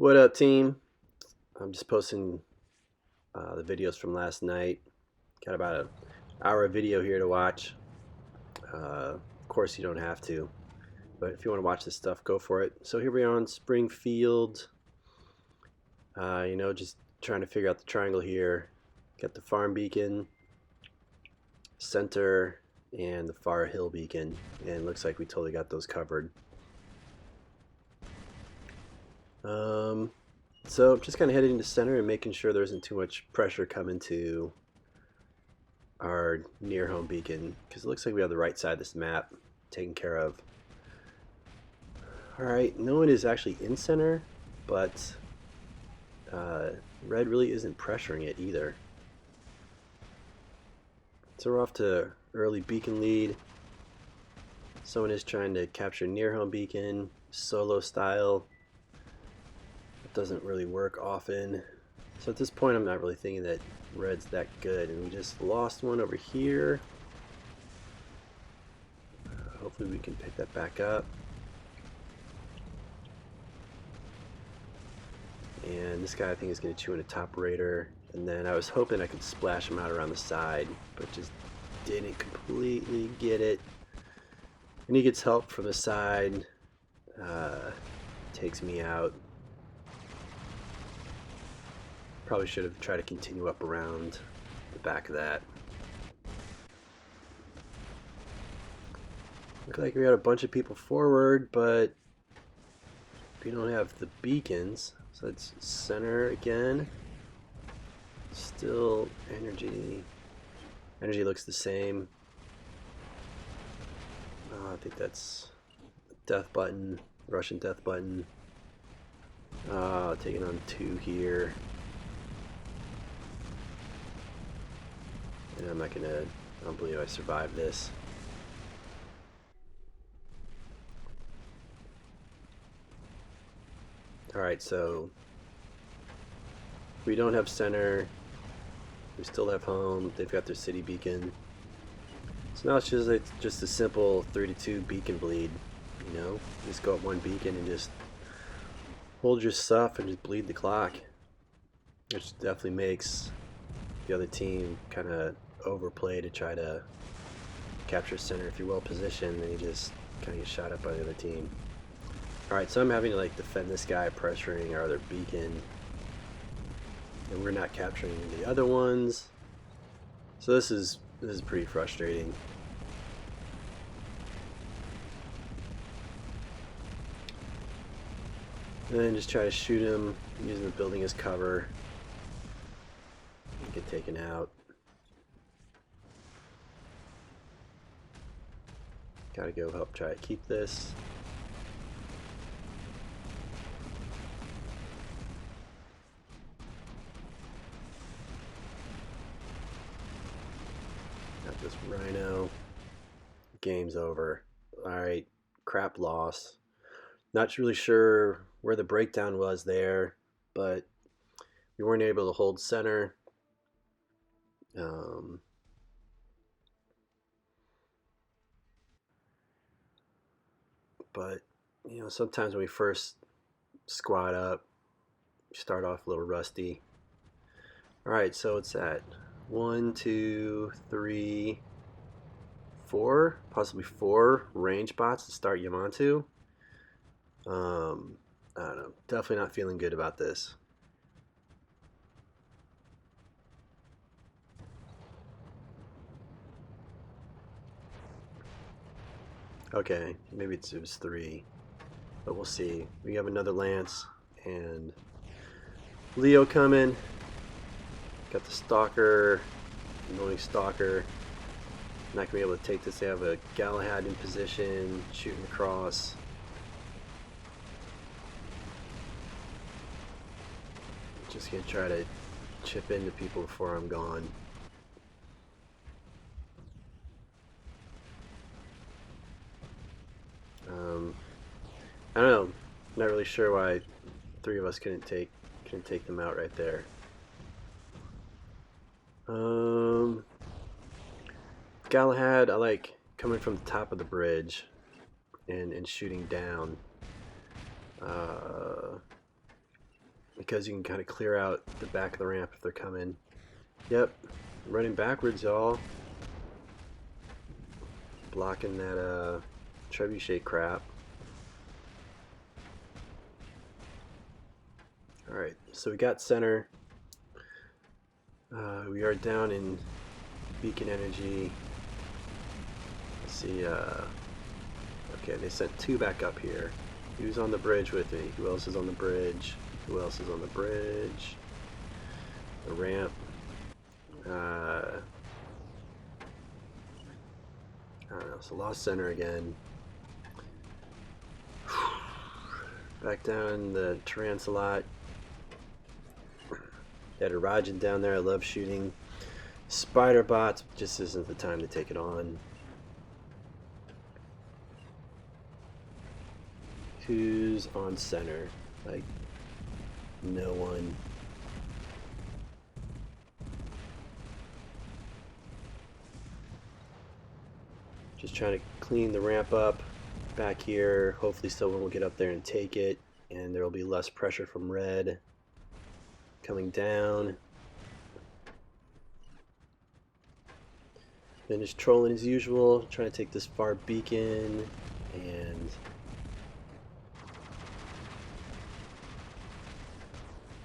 What up, team? I'm just posting the videos from last night. Got about an hour of video here to watch. Of course, you don't have to, but if you want to watch this stuff, go for it. So here we are on Springfield. Just trying to figure out the triangle here. Got the farm beacon, center, and the far hill beacon, and it looks like we totally got those covered. So just kind of heading to center and making sure there isn't too much pressure coming to our near home beacon, because it looks like we have the right side of this map taken care of. Alright, no one is actually in center, but red really isn't pressuring it either. So we're off to early beacon lead. Someone is trying to capture near home beacon, solo style. Doesn't really work often. So at this point I'm not really thinking that red's that good, and we just lost one over here. Hopefully we can pick that back up. And this guy I think is going to chew in a top raider, and then I was hoping I could splash him out around the side, but just didn't completely get it. And he gets help from the side, takes me out. Probably should have tried to continue up around the back of that. Look like we got a bunch of people forward, but we don't have the beacons. So it's center again. Still energy. Energy looks the same. I think that's death button, Russian death button. Taking on 2 here. And I don't believe I survived this. Alright, so we don't have center. We still have home. They've got their city beacon. So now it's just a simple 3-2 beacon bleed. You know, just go up one beacon and just hold your stuff and just bleed the clock. Which definitely makes the other team kind of overplay to try to capture center. If you're well positioned, then you just kind of get shot up by the other team. Alright, so I'm having to like defend this guy pressuring our other beacon, and we're not capturing the other ones. So this is pretty frustrating. And then just try to shoot him using the building as cover and get taken out. Gotta go help try to keep this. Got this rhino. Game's over. Alright, crap loss. Not really sure where the breakdown was there, but we weren't able to hold center. But sometimes when we first squad up, we start off a little rusty. Alright, so it's at 1, 2, 3, 4, possibly 4 range bots to start Yamato. I don't know, definitely not feeling good about this. Okay, maybe it was 3, but we'll see. We have another Lance and Leo coming. Got the Stalker, annoying Stalker. Not gonna be able to take this. They have a Galahad in position, shooting across. Just gonna try to chip into people before I'm gone. I don't know. Not really sure why 3 of us couldn't take them out right there. Galahad, I like coming from the top of the bridge and shooting down. because you can kind of clear out the back of the ramp if they're coming. Yep, running backwards, y'all. Blocking that trebuchet crap. Alright, so we got center. We are down in beacon energy. Let's see, okay, they sent 2 back up here. Who's on the bridge with me? Who else is on the bridge? Who else is on the bridge? The ramp. I don't know, so lost center again. Back down the Tarantulat. Got a Rajan down there. I love shooting spider bots. Just isn't the time to take it on. Who's on center? Like, no one. Just trying to clean the ramp up back here. Hopefully someone will get up there and take it, and there will be less pressure from red coming down. Then just trolling as usual, trying to take this far beacon, and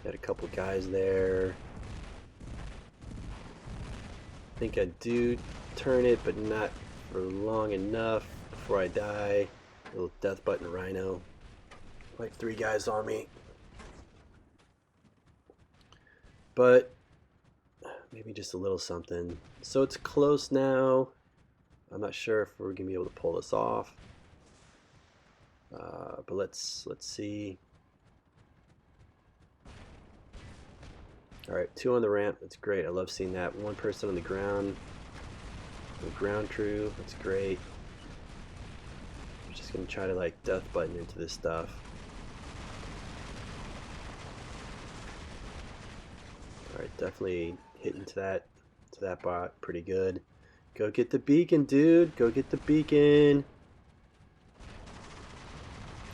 got a couple guys there. I think I do turn it, but not for long enough before I die. Little death button rhino. Like 3 guys on me. But maybe just a little something. So it's close now. I'm not sure if we're gonna be able to pull this off. But let's see. Alright, 2 on the ramp. That's great. I love seeing that. 1 person on the ground. The ground crew. That's great. I'm just gonna try to like death button into this stuff. Alright, definitely hitting to that bot pretty good. Go get the beacon, dude. Go get the beacon.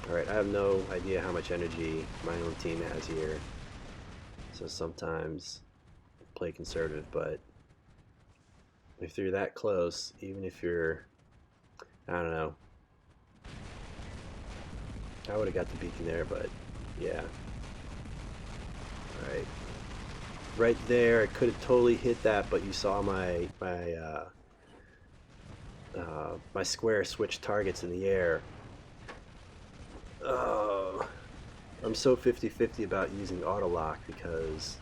Alright, I have no idea how much energy my own team has here. So sometimes I play conservative, but if you're that close, even if you're, I don't know, I would have got the beacon there, but yeah. Alright. Right there, I could have totally hit that, but you saw my square switch targets in the air. Oh, I'm so 50-50 about using auto lock because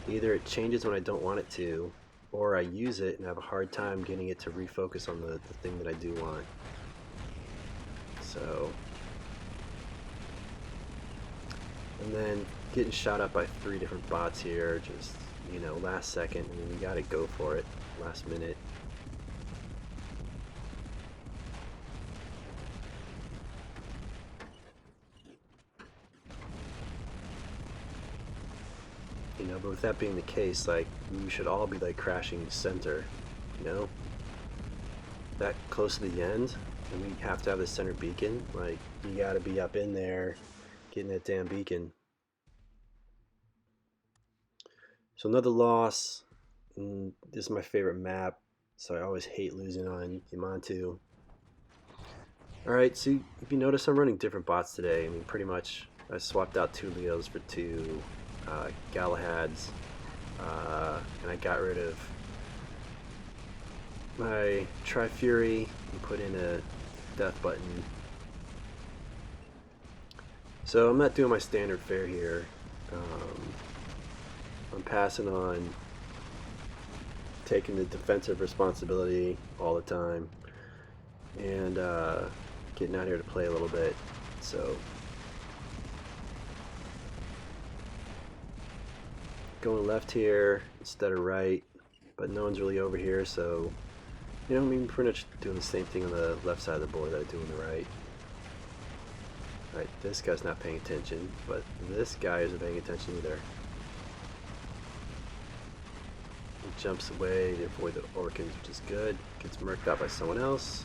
either it changes when I don't want it to, or I use it and have a hard time getting it to refocus on the thing that I do want. So, and then getting shot up by 3 different bots here, just, you know, last second. I mean, we gotta go for it, last minute. You know, but with that being the case, like, we should all be like crashing center, you know? That close to the end, and we have to have the center beacon, like, you gotta be up in there getting that damn beacon. So another loss. This is my favorite map, so I always hate losing on Yamantu. Alright, so if you notice, I'm running different bots today. I mean, pretty much I swapped out 2 Leos for 2 Galahads, and I got rid of my Tri-Fury and put in a death button. So I'm not doing my standard fare here. I'm passing on taking the defensive responsibility all the time and getting out here to play a little bit. So going left here instead of right, but no one's really over here, so you know, I mean, pretty much doing the same thing on the left side of the board that I do on the right. Alright, this guy's not paying attention, but this guy isn't paying attention either. He jumps away to avoid the Orkans, which is good. Gets murked out by someone else.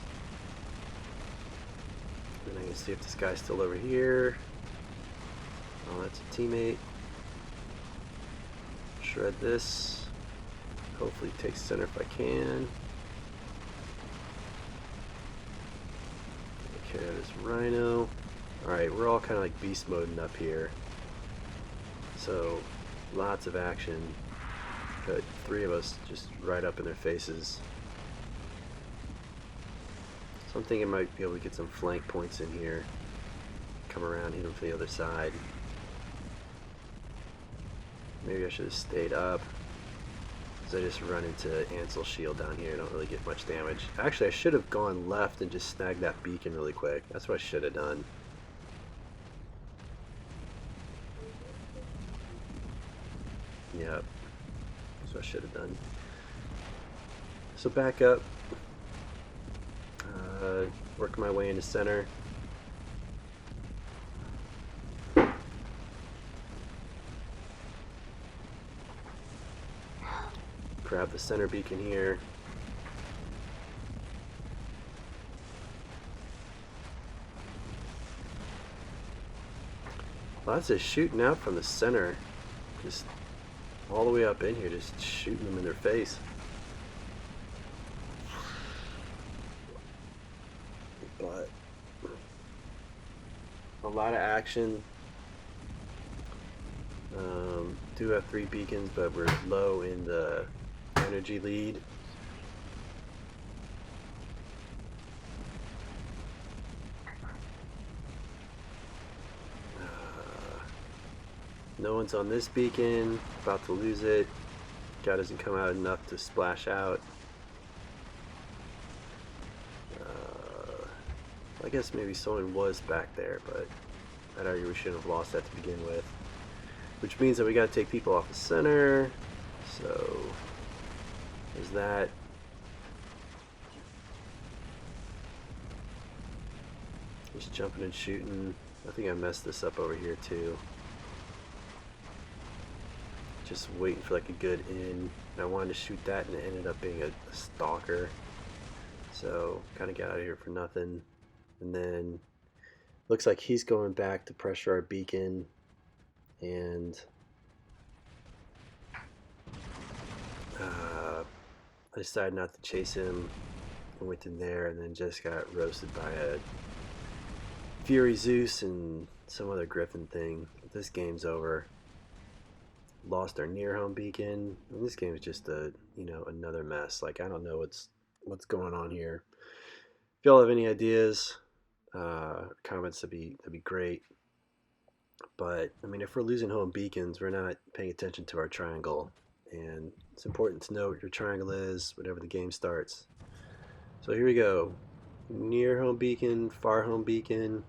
And I can see if this guy's still over here. Oh, that's a teammate. shred this. Hopefully take center if I can. Take care of this rhino. Alright, we're all kind of like beast moding up here. So, lots of action. Got 3 of us just right up in their faces. So I'm thinking I might be able to get some flank points in here. Come around, hit them from the other side. Maybe I should have stayed up, because I just run into Ansel's shield down here. I don't really get much damage. Actually, I should have gone left and just snagged that beacon really quick. That's what I should have done. Yep, that's what I should have done. So back up, work my way into center. Grab the center beacon here. Lots of shooting out from the center. Just all the way up in here, just shooting them in their face. But a lot of action. Do have 3 beacons, but we're low in the energy lead. No one's on this beacon. About to lose it. Guy doesn't come out enough to splash out. I guess maybe someone was back there, but I'd argue we shouldn't have lost that to begin with. Which means that we gotta take people off the center. So there's that. Just jumping and shooting. I think I messed this up over here too. Just waiting for like a good in. And I wanted to shoot that and it ended up being a stalker. So kind of got out of here for nothing. And then looks like he's going back to pressure our beacon. And I decided not to chase him. I went in there and then just got roasted by a Fury Zeus and some other Griffin thing. This game's over. Lost our near home beacon. And this game is just a another mess. Like I don't know what's going on here. If y'all have any ideas, comments that'd be great. But I mean, if we're losing home beacons, we're not paying attention to our triangle, and it's important to know what your triangle is whenever the game starts. So here we go. Near home beacon, far home beacon,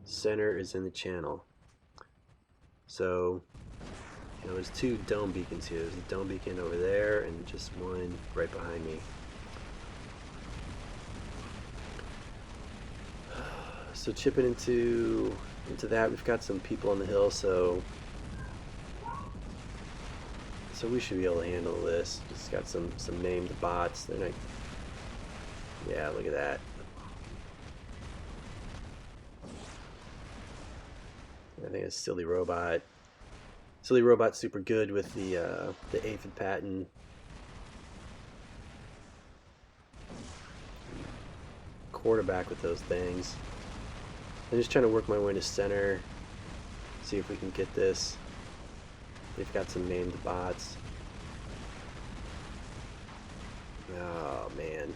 center is in the channel. So there's 2 dome beacons here. There's a dome beacon over there and just one right behind me. So chipping into that, we've got some people on the hill, so we should be able to handle this. Just got some named bots. They're not. Yeah, look at that. I think it's Silly Robot. Silly Robot's super good with the aphid patent. Quarterback with those things. I'm just trying to work my way to center, see if we can get this. They've got some named bots. Oh man.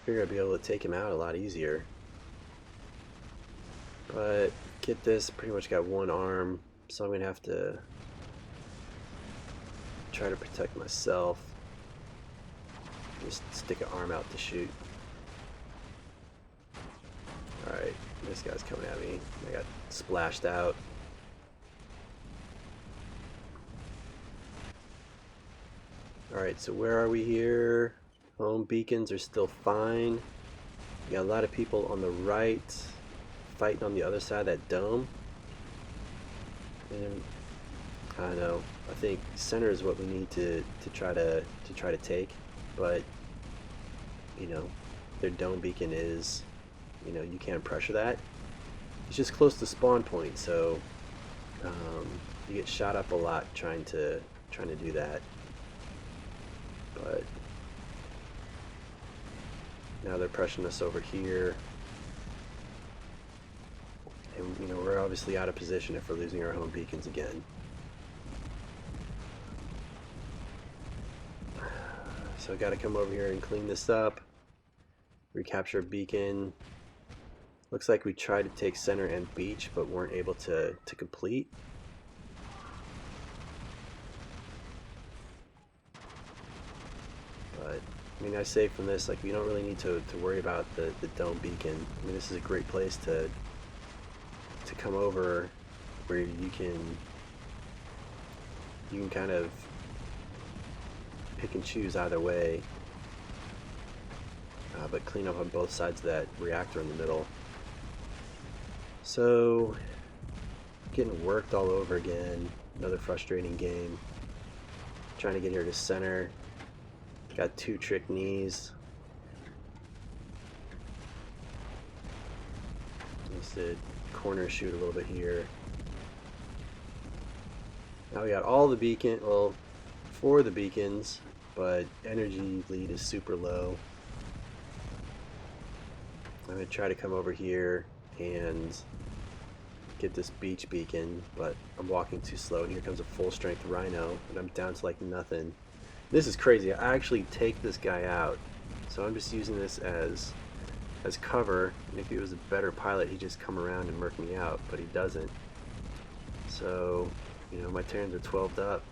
Figure I'd be able to take him out a lot easier. But get this, pretty much got 1 arm, so I'm gonna have to try to protect myself. Just stick an arm out to shoot. Alright, this guy's coming at me. I got splashed out. Alright, so where are we here? Home beacons are still fine. We got a lot of people on the right fighting on the other side of that dome. And I don't know. I think center is what we need to try to take, but their dome beacon is, you can't pressure that. It's just close to spawn point, so you get shot up a lot trying to do that. But now they're pressuring us over here. And, you know, we're obviously out of position if we're losing our home beacons again. So I got to come over here and clean this up. Recapture a beacon. Looks like we tried to take center and beach, but weren't able to complete. But I mean, I say from this, like, we don't really need to worry about the dome beacon. I mean, this is a great place to come over, where you can kind of pick and choose either way, but clean up on both sides of that reactor in the middle. So getting worked all over again. Another frustrating game. Trying to get here to center. Got 2 trick knees. Just did corner shoot a little bit here. Now we got all the beacon, well, 4 of the beacons, but energy lead is super low. I'm gonna try to come over here and get this beach beacon, but I'm walking too slow, and here comes a full strength rhino, and I'm down to like nothing. This is crazy. I actually take this guy out, so I'm just using this as cover, and if he was a better pilot, he'd just come around and murk me out, but he doesn't. So, you know, my turns are 12'd up,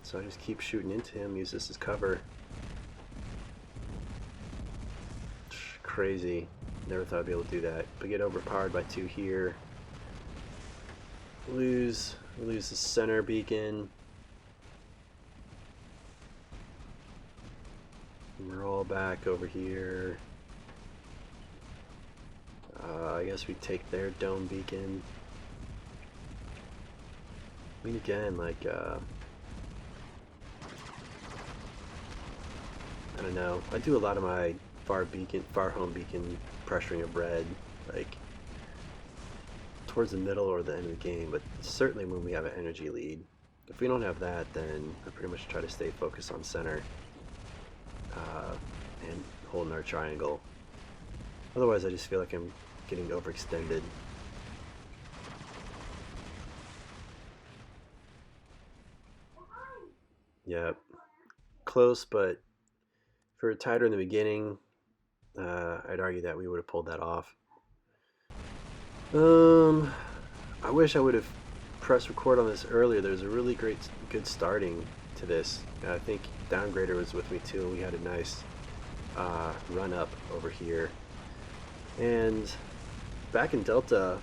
so I just keep shooting into him, use this as cover. Crazy. Never thought I'd be able to do that, but get overpowered by 2 here. Lose the center beacon. And we're all back over here. I guess we take their dome beacon. I mean, again, like, I don't know. I do a lot of my far home beacon pressuring of red, like towards the middle or the end of the game, but certainly when we have an energy lead. If we don't have that, then I pretty much try to stay focused on center and holding our triangle. Otherwise, I just feel like I'm getting overextended. Yep, close, but if we were tighter in the beginning, I'd argue that we would have pulled that off. I wish I would have pressed record on this earlier. There's a really good starting to this. I think Downgrader was with me too. We had a nice run up over here. And back in Delta,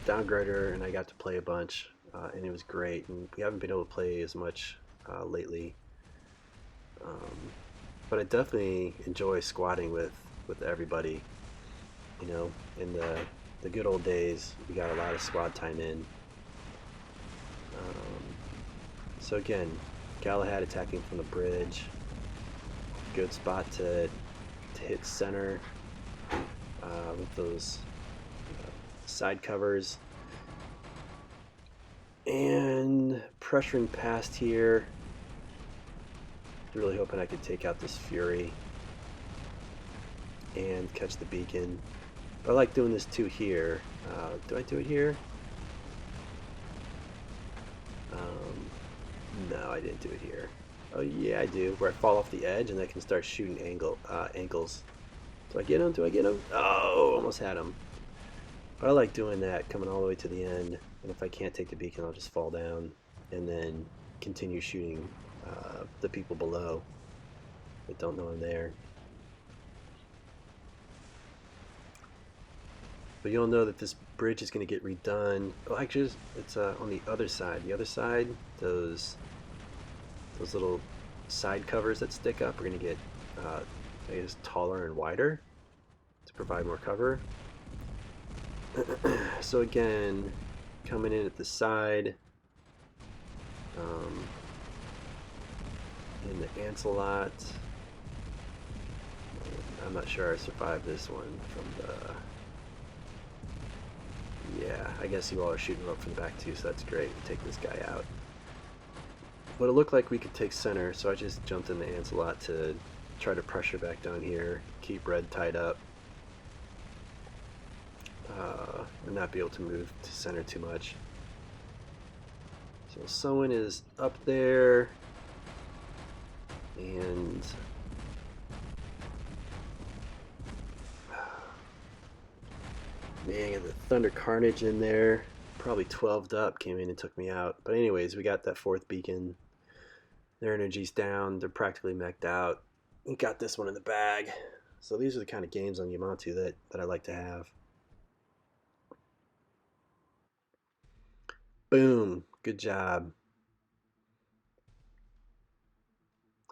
Downgrader and I got to play a bunch, and it was great. And we haven't been able to play as much lately. But I definitely enjoy squatting with everybody. You know, in the good old days, we got a lot of squad time in. So again, Galahad attacking from the bridge. Good spot to hit center with those side covers. And pressuring past here. Really hoping I could take out this Fury and catch the beacon. But I like doing this too here. Do I do it here? No, I didn't do it here. Oh yeah, I do. Where I fall off the edge and I can start shooting ankles. Do I get him? Do I get him? Oh, almost had him. But I like doing that, coming all the way to the end. And if I can't take the beacon, I'll just fall down and then continue shooting the people below that don't know I'm there. But you'll know that this bridge is going to get redone. Oh, actually, it's on the other side. The other side, those little side covers that stick up are going to get, I guess, taller and wider to provide more cover. So again, coming in at the side, in the Ancelot. I'm not sure I survived this one from the... Yeah, I guess you all are shooting up from the back too, so that's great. Take this guy out. But it looked like we could take center, so I just jumped in the ants a lot to try to pressure back down here, keep red tied up, and not be able to move to center too much. So someone is up there, and man, got the Thunder Carnage in there. Probably 12'd up, came in and took me out. But anyways, we got that fourth beacon. Their energy's down. They're practically mech'd out. We got this one in the bag. So these are the kind of games on Yamato that I like to have. Boom. Good job.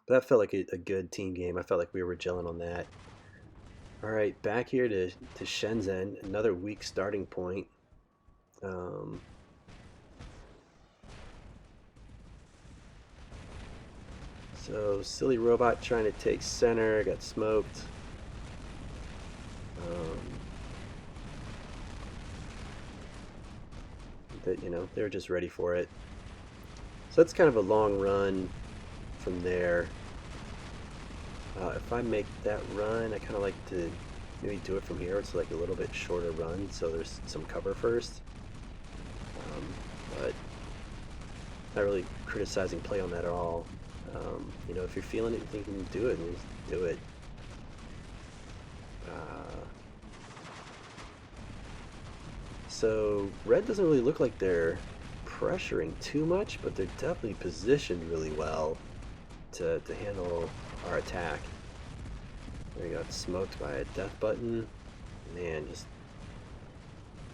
But that felt like a good team game. I felt like we were gelling on that. All right, back here to Shenzhen. Another weak starting point. So silly robot trying to take center, got smoked. That, you know, they were just ready for it. So that's kind of a long run from there. If I make that run, I kind of like to maybe do it from here. It's like a little bit shorter run, so there's some cover first. But not really criticizing play on that at all. You know, if you're feeling it, you think you can do it, then just do it. So red doesn't really look like they're pressuring too much, but they're definitely positioned really well to handle our attack. We got smoked by a death button. Man, just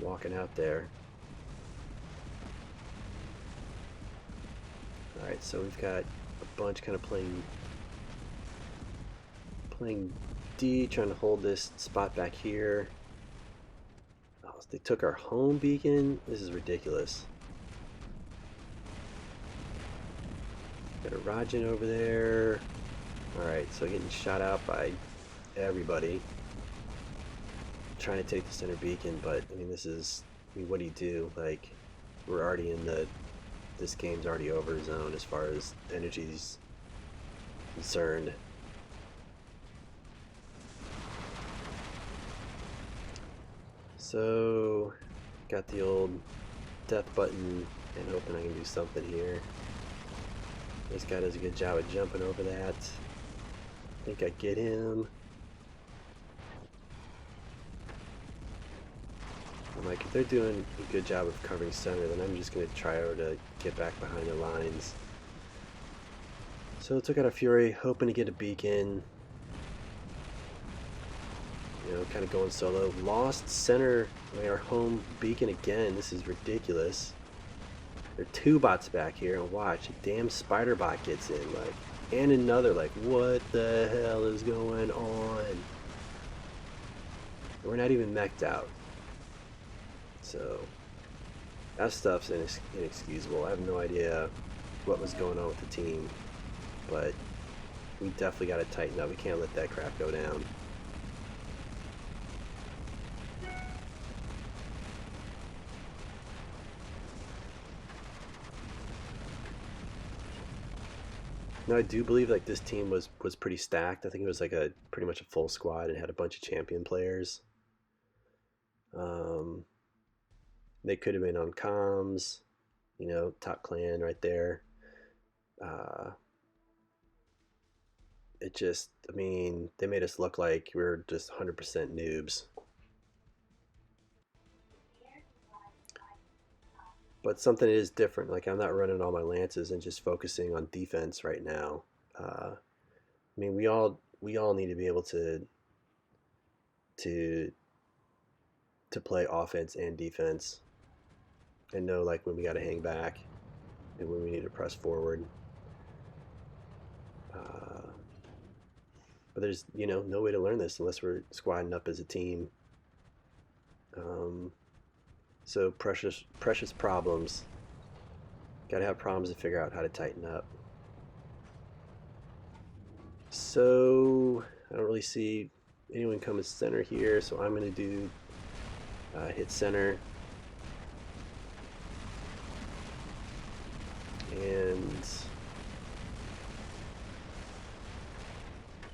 walking out there. Alright, so we've got a bunch kind of playing D, trying to hold this spot back here. Oh, they took our home beacon? This is ridiculous. Got a Rajan over there. Alright, so getting shot out by everybody. Trying to take the center beacon, but I mean, this is, I mean, what do? Like, we're already in the, this game's already over zone as far as energy's concerned. So, got the old death button and hoping I can do something here. This guy does a good job of jumping over that. I think I get him. I'm like, if they're doing a good job of covering center, then I'm just going to try to get back behind the lines. So took out a Fury, hoping to get a beacon. You know, kind of going solo. Lost center, our home beacon again. This is ridiculous. There are two bots back here, and watch, a damn spider bot gets in, like, and another, like, what the hell is going on? We're not even mech'd out. So, that stuff's inexcusable. I have no idea what was going on with the team, but we definitely got to tighten up. We can't let that crap go down. No, I do believe like this team was pretty stacked. I think it was like a pretty much a full squad and had a bunch of champion players. They could have been on comms, you know, top clan right there. It just, I mean, they made us look like we were just 100% noobs. But something is different. Like, I'm not running all my lances and just focusing on defense right now. I mean, we all need to be able to to play offense and defense, and know like when we got to hang back and when we need to press forward. But there's, you know, no way to learn this unless we're squadding up as a team. So precious problems. Got to have problems to figure out how to tighten up. So I don't really see anyone coming center here, so I'm going to do hit center. And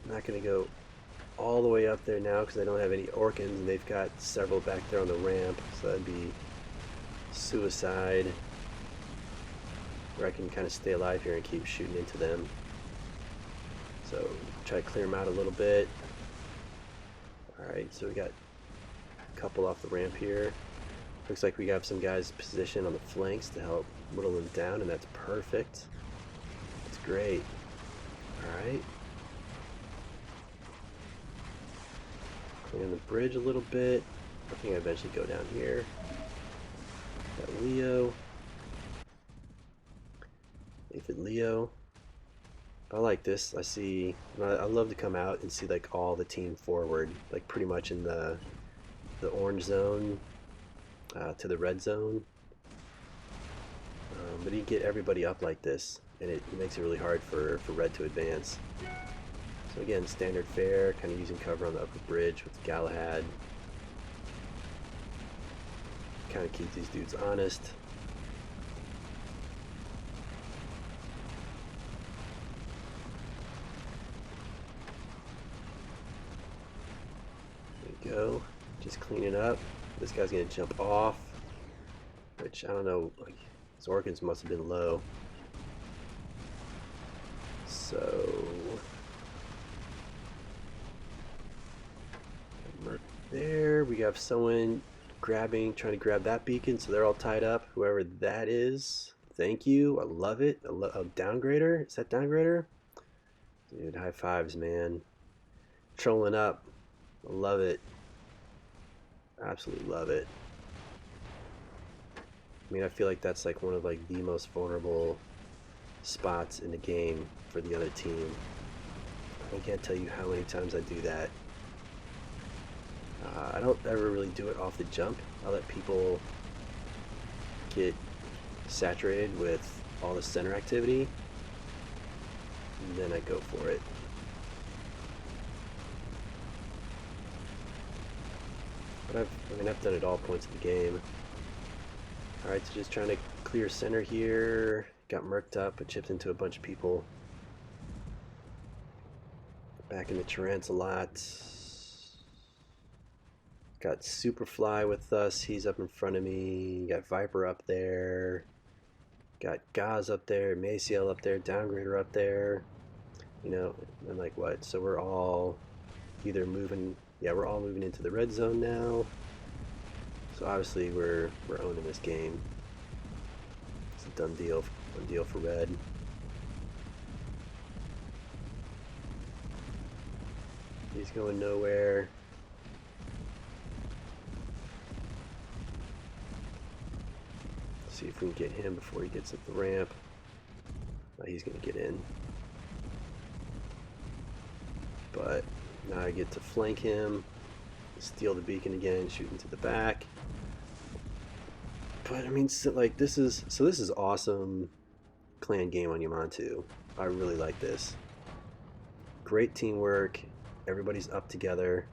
I'm not going to go all the way up there now because I don't have any Orkans, and they've got several back there on the ramp, so that'd be suicide. Where I can kind of stay alive here and keep shooting into them. So try to clear them out a little bit. Alright, so we got a couple off the ramp here. Looks like we have some guys positioned on the flanks to help whittle them down, and that's perfect. That's great. Alright. Clearing the bridge a little bit. I think I eventually go down here. Got Leo. Nathan Leo. I like this. I see. I love to come out and see like all the team forward, like pretty much in the orange zone to the red zone. But you get everybody up like this, and it makes it really hard for red to advance. So again, standard fare, kind of using cover on the upper bridge with Galahad. Kind of keep these dudes honest. Go, just clean it up. This guy's gonna jump off, which I don't know, like his organs must have been low. So there we have someone trying to grab that beacon, so they're all tied up. Whoever that is, thank you. I love it. A downgrader? Is that downgrader? Dude, high fives, man. Trolling up. I love it. Absolutely love it. I mean, I feel like that's like one of like the most vulnerable spots in the game for the other team. I can't tell you how many times I do that. I don't ever really do it off the jump. I let people get saturated with all the center activity, and then I go for it. But I've done it at all points of the game. Alright, so just trying to clear center here. Got murked up, but chipped into a bunch of people. Back in the Tarrants a lot. Got Superfly with us. He's up in front of me. Got Viper up there. Got Gaz up there. Maciel up there. Downgrader up there. You know, and like what? So we're all either moving. Yeah, we're all moving into the red zone now. So obviously we're owning this game. It's a done deal for red. He's going nowhere. Let's see if we can get him before he gets up the ramp. Oh, he's gonna get in. But now I get to flank him, steal the beacon again, shoot into the back. But I mean, so, like this is awesome clan game on Yamantau. I really like this. Great teamwork. Everybody's up together.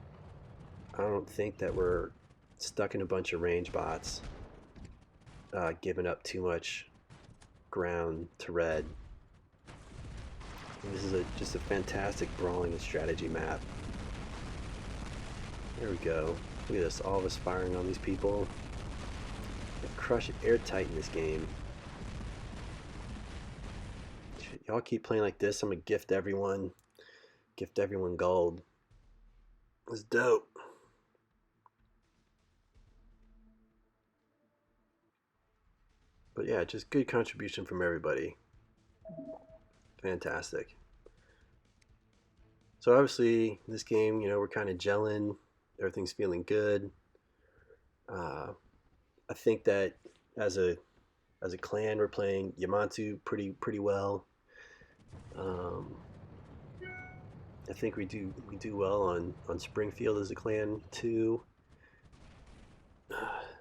I don't think that we're stuck in a bunch of range bots, giving up too much ground to red. And this is just a fantastic brawling and strategy map. There we go. Look at this, all of us firing on these people. They crush it airtight in this game. Y'all keep playing like this, I'm gonna gift everyone gold. It's dope. But yeah, just good contribution from everybody. Fantastic. So obviously, this game, you know, we're kind of gelling. Everything's feeling good. I think that as a clan, we're playing Yamantau pretty well. I think we do well on Springfield as a clan too.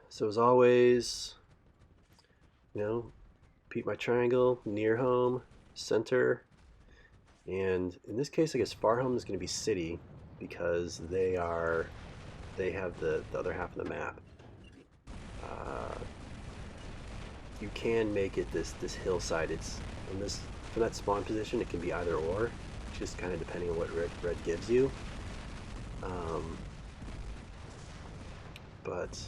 So as always, you know, peep my triangle, near home, center, and in this case, I guess far home is going to be city because they have the other half of the map. you can make it this hillside. It's from this from that spawn position. It can be either or, just kind of depending on what red gives you. But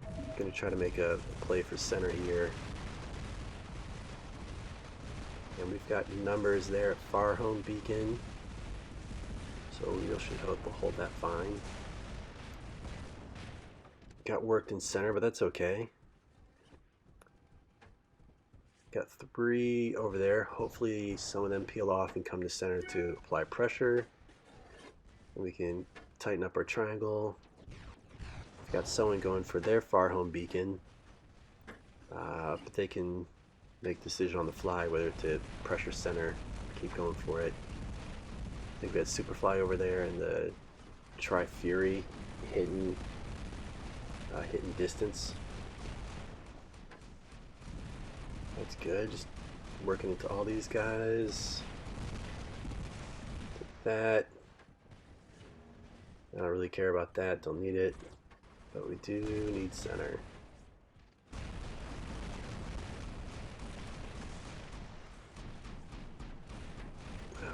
I'm gonna try to make a play for center here. And we've got numbers there at far home beacon, so we should hold that fine. Got worked in center, but that's okay. Got 3 over there. Hopefully some of them peel off and come to center to apply pressure. And we can tighten up our triangle. We've got someone going for their far home beacon, but they can make a decision on the fly whether to pressure center, keep going for it. I think we had Superfly over there and the Tri-Fury hitting distance. That's good. Just working into all these guys. Take that. I don't really care about that. Don't need it. But we do need center.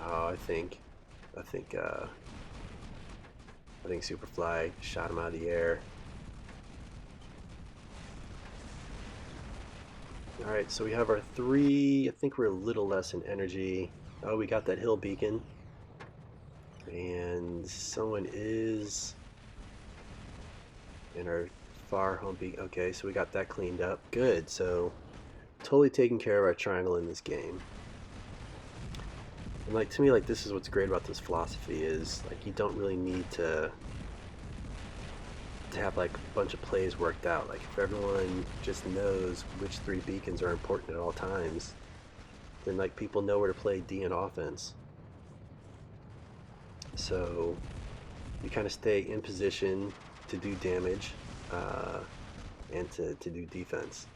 Oh, I think Superfly shot him out of the air. Alright, so we have our 3. I think we're a little less in energy. Oh, we got that hill beacon. And someone is in our far home beacon. Okay, so we got that cleaned up. Good, so totally taking care of our triangle in this game. And like, to me, like, this is what's great about this philosophy is, like, you don't really need to have like a bunch of plays worked out. Like, if everyone just knows which 3 beacons are important at all times, then like people know where to play D in offense. So you kind of stay in position to do damage and to do defense.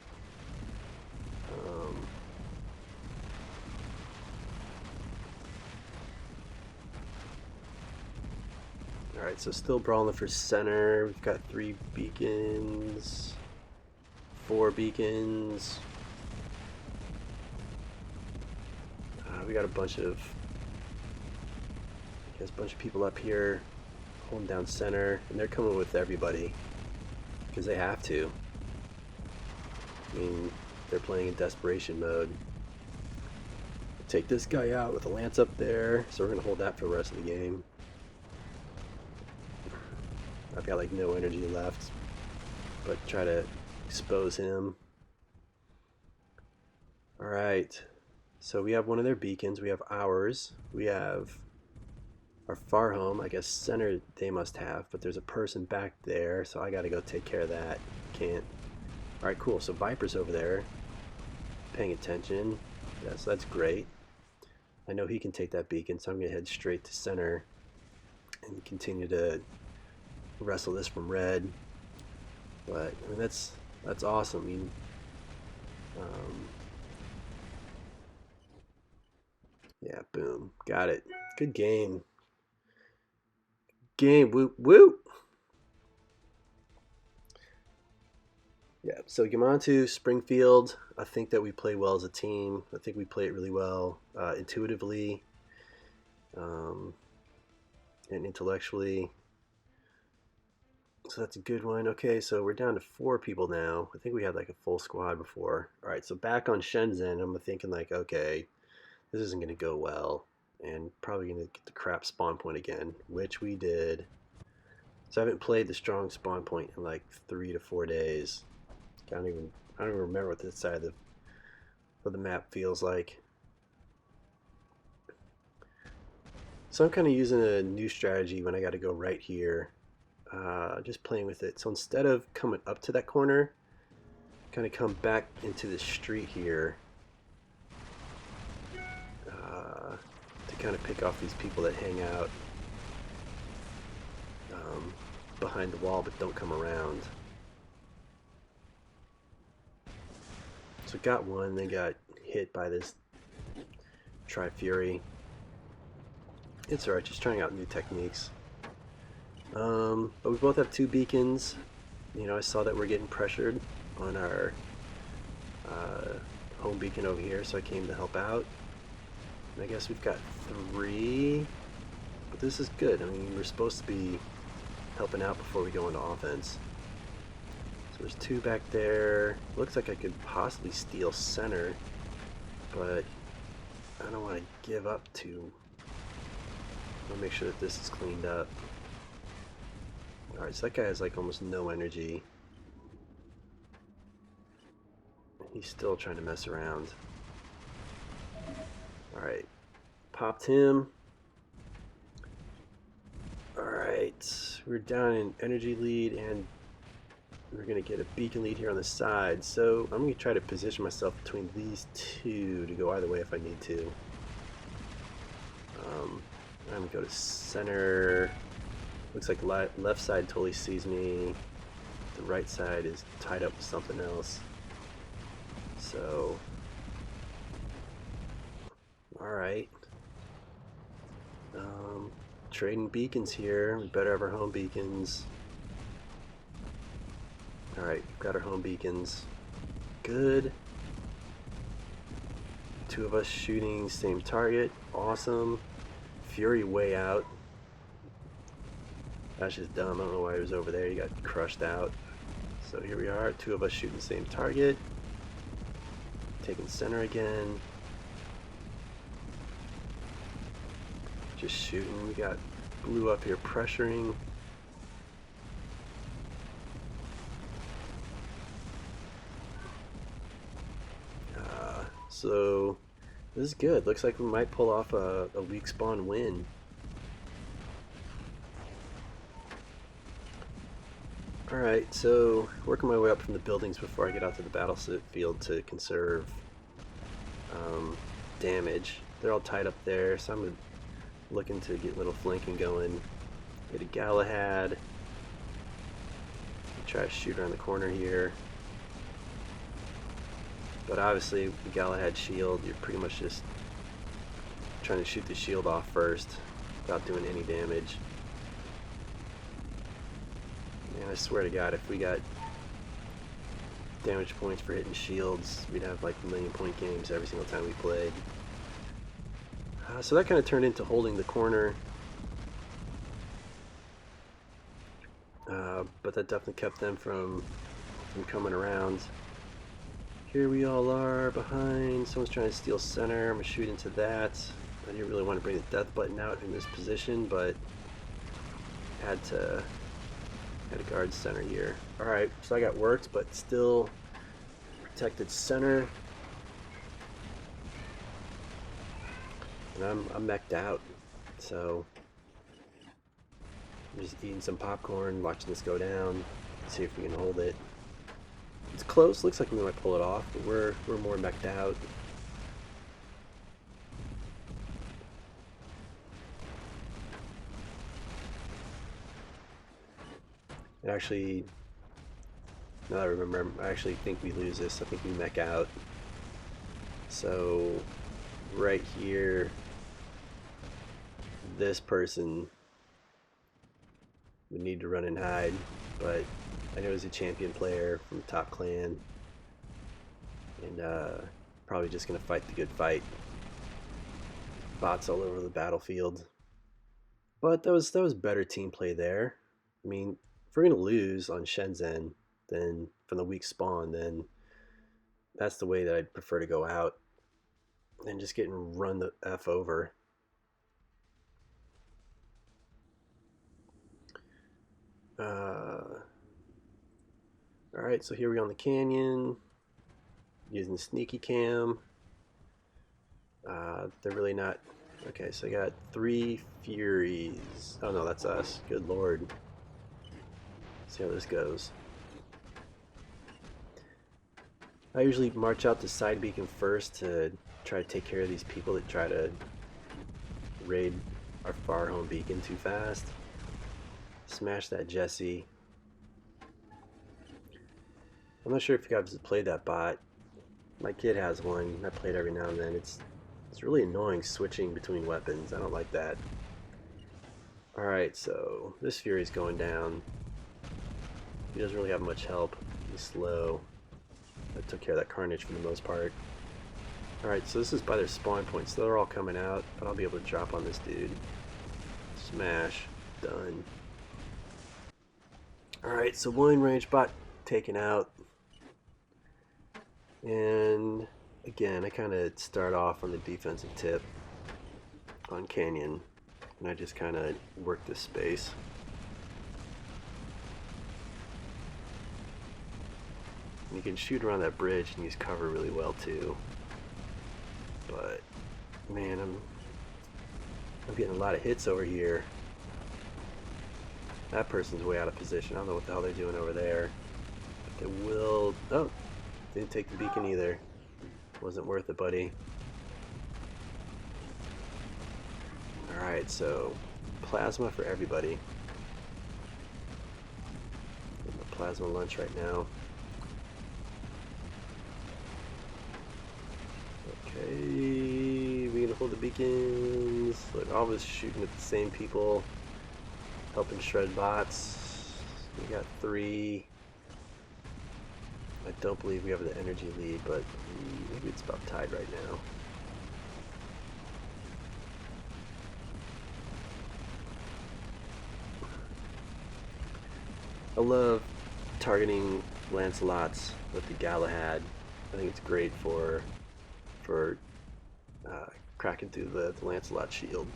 Alright, so still brawling for center. We've got 3 beacons, 4 beacons. We got a bunch of people up here holding down center, and they're coming with everybody because they have to. I mean, they're playing in desperation mode. Take this guy out with a lance up there, so we're gonna hold that for the rest of the game. I've got like no energy left, but try to expose him. Alright, so we have one of their beacons, we have ours, we have our far home. I guess center they must have, but there's a person back there, so I gotta go take care of that. Can't. Alright, cool, so Viper's over there paying attention. Yeah, so that's great. I know he can take that beacon, so I'm gonna head straight to center and continue to wrestle this from red. But I mean, that's awesome. I mean, yeah, boom, got it. Good game. Woot woot. Yeah, so Yamato, Springfield, I think that we play well as a team. I think we play it really well, intuitively and intellectually. So that's a good one. Okay, so we're down to 4 people now. I think we had like a full squad before. Alright, so back on Shenzhen, I'm thinking like, okay, this isn't going to go well. And probably going to get the crap spawn point again, which we did. So I haven't played the strong spawn point in like 3 to 4 days. I don't even remember what this side of the map feels like. So I'm kind of using a new strategy when I got to go right here. Just playing with it. So instead of coming up to that corner, kind of come back into the street here to kind of pick off these people that hang out behind the wall but don't come around. So got one, they got hit by this Tri-Fury. It's alright, just trying out new techniques. But we both have 2 beacons. You know, I saw that we're getting pressured on our home beacon over here, so I came to help out. And I guess we've got 3, but this is good. I mean, we're supposed to be helping out before we go into offense. So there's 2 back there. Looks like I could possibly steal center, but I don't want to give up too. I'll make sure that this is cleaned up. Alright, so that guy has like almost no energy. He's still trying to mess around. Alright, popped him. Alright, we're down in energy lead and we're going to get a beacon lead here on the side. So I'm going to try to position myself between these 2 to go either way if I need to. I'm going to go to center. Looks like left side totally sees me. The right side is tied up with something else. So, alright. Trading beacons here. We better have our home beacons. Alright, we've got our home beacons. Good. 2 of us shooting same target. Awesome. Fury way out. That's just dumb. I don't know why he was over there. He got crushed out. So here we are. 2 of us shooting the same target. Taking center again. Just shooting. We got blue up here pressuring. So this is good. Looks like we might pull off a weak spawn win. Alright, so working my way up from the buildings before I get out to the battlefield to conserve damage. They're all tied up there, so I'm looking to get a little flanking going. Get a Galahad. Try to shoot around the corner here. But obviously, with the Galahad shield, you're pretty much just trying to shoot the shield off first without doing any damage. Man, I swear to God, if we got damage points for hitting shields, we'd have like 1,000,000-point games every single time we played. So that kind of turned into holding the corner. But that definitely kept them from coming around. Here we all are behind. Someone's trying to steal center. I'm going to shoot into that. I didn't really want to bring the death button out in this position, but had to guard center here. Alright, so I got worked, but still protected center. And I'm mech'd out. So I'm just eating some popcorn, watching this go down, see if we can hold it. It's close, looks like we might pull it off, but we're more mech'd out. It actually, now that I remember, I actually think we lose this. I think we mech out. So right here, this person would need to run and hide, but I know he's a champion player from top clan, and probably just gonna fight the good fight. Bots all over the battlefield, but that was better team play there. I mean, if we're gonna lose on Shenzhen, then from the weak spawn, then that's the way that I'd prefer to go out than just getting run the F over. Alright, so here we are on the canyon, using the sneaky cam. They're really not... Okay, so I got 3 Furies. Oh no, that's us. Good lord. See how this goes. I usually march out to side beacon first to try to take care of these people that try to raid our far home beacon too fast. Smash that Jesse. I'm not sure if you guys have played that bot. My kid has one. I play it every now and then. It's really annoying switching between weapons. I don't like that. Alright, so this Fury's going down. He doesn't really have much help. He's slow. That took care of that carnage for the most part. Alright, so this is by their spawn points. So they're all coming out, but I'll be able to drop on this dude. Smash. Done. Alright, so one range bot taken out. And again, I kind of start off on the defensive tip on Canyon. And I just kind of work this space. And you can shoot around that bridge and use cover really well too. But man, I'm getting a lot of hits over here. That person's way out of position. I don't know what the hell they're doing over there. But they will. Oh, didn't take the beacon either. Wasn't worth it, buddy. Alright, so plasma for everybody. Getting a plasma lunch right now. Okay, we gonna hold the beacons. Look, always shooting at the same people, helping shred bots. We got 3. I don't believe we have the energy lead, but maybe it's about tied right now. I love targeting Lancelots with the Galahad. I think it's great for cracking through the Lancelot shield.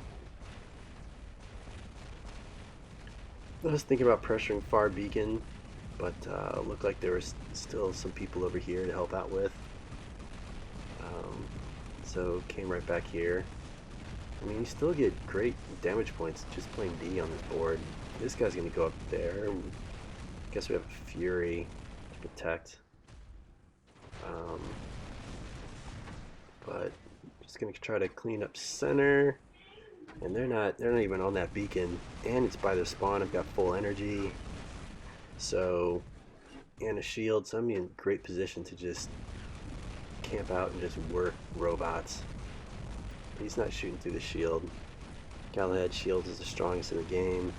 I was thinking about pressuring far beacon, but looked like there was still some people over here to help out with. So came right back here. I mean, you still get great damage points just playing D on this board. This guy's gonna go up there. Guess we have a Fury to protect. But just gonna try to clean up center. And they're not even on that beacon. And it's by their spawn. I've got full energy. So, and a shield, so I'm in great position to just camp out and just work robots. He's not shooting through the shield. Galahad shield is the strongest in the game.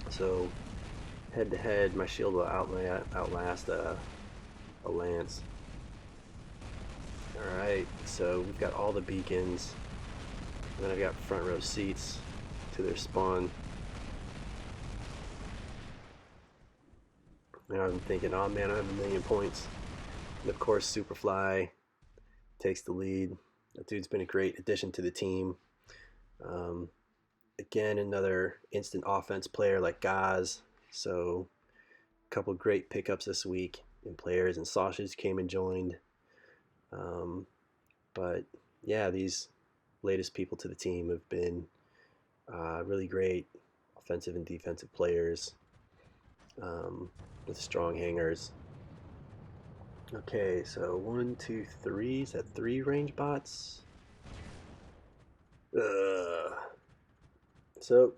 So, head to head, my shield will outlast a lance. Alright, so we've got all the beacons. And then I've got front row seats to their spawn. Now I'm thinking, oh man, I have 1,000,000 points. And of course, Superfly takes the lead. That dude's been a great addition to the team. Again, another instant offense player like Gaz. So, a couple great pickups this week in players, and Sausage came and joined. But yeah, these latest people to the team have been really great offensive and defensive players with strong hangers. Okay, so 1, 2, 3. Is that 3 range bots? So,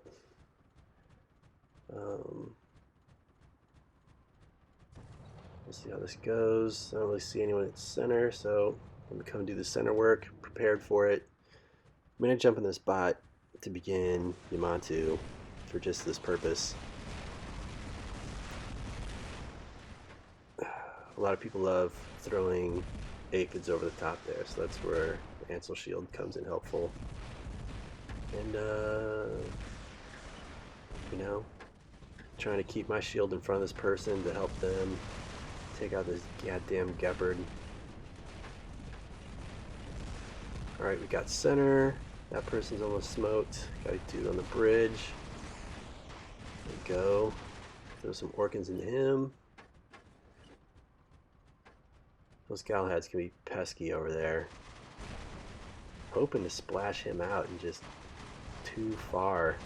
let's see how this goes. I don't really see anyone at center, so I'm gonna come do the center work. Prepared for it. I'm gonna jump in this bot to begin Yamato for just this purpose. A lot of people love throwing aphids over the top there, so that's where the Ansel shield comes in helpful. And you know, trying to keep my shield in front of this person to help them take out this goddamn Gepard. Alright, we got center. That person's almost smoked. Got a dude on the bridge. There we go. Throw some Orkans into him. Those Galahads can be pesky over there. Hoping to splash him out and just too far.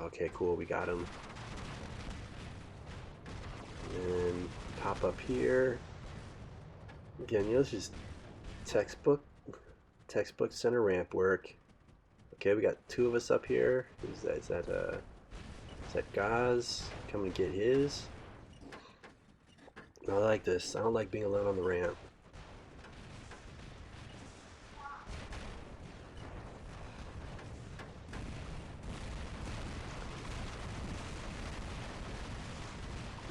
Okay, cool, we got him. And then pop up here. Again, you know, it's just textbook center ramp work. Okay, we got 2 of us up here. Is that Gaz coming to get his? I like this. I don't like being alone on the ramp.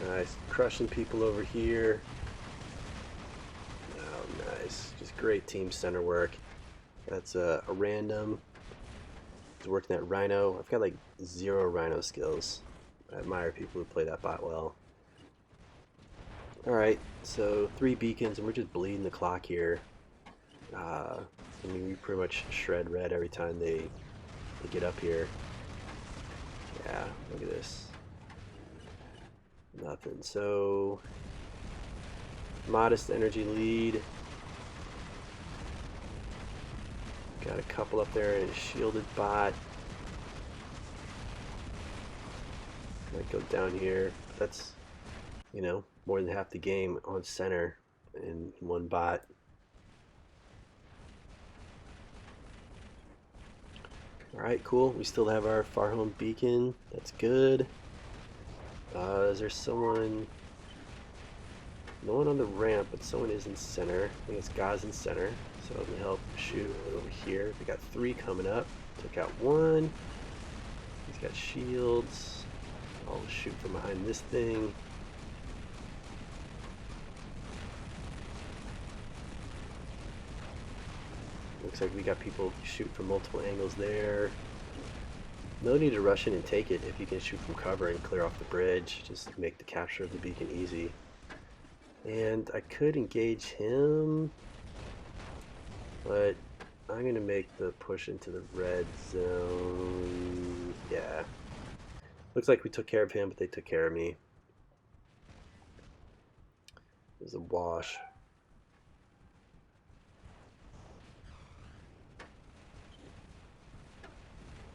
Nice. Crushing people over here. Oh, nice. Just great team center work. That's a random. He's working that Rhino. I've got like 0 Rhino skills. I admire people who play that bot well. Alright, so 3 beacons, and we're just bleeding the clock here. I mean, we pretty much shred red every time they get up here. Yeah, look at this. Nothing. So, modest energy lead. Got a couple up there and a shielded bot. Might go down here. That's, you know, more than half the game on center in 1 bot. Alright, cool. We still have our far home beacon. That's good. Is there someone? No one on the ramp, but someone is in center. I think it's Gaz in center. So I'm going to help shoot over here. We got 3 coming up. Took out 1. He's got shields. I'll shoot from behind this thing. Looks like we got people shoot from multiple angles there. No need to rush in and take it if you can shoot from cover and clear off the bridge. Just make the capture of the beacon easy. And I could engage him, but I'm going to make the push into the red zone. Yeah. Looks like we took care of him, but they took care of me. It was a wash.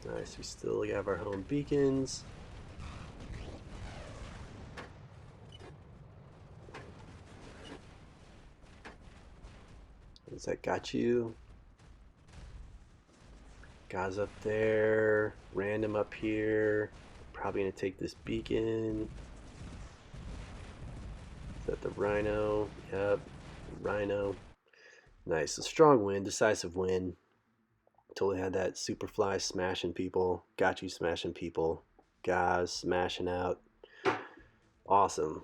Nice, we still have our home beacons. Is that got you? Guys up there, random up here. Probably gonna take this beacon. Is that the Rhino? Yep, Rhino. Nice, a strong win, decisive win. Totally had that Superfly smashing people, got you smashing people, guys smashing out. Awesome.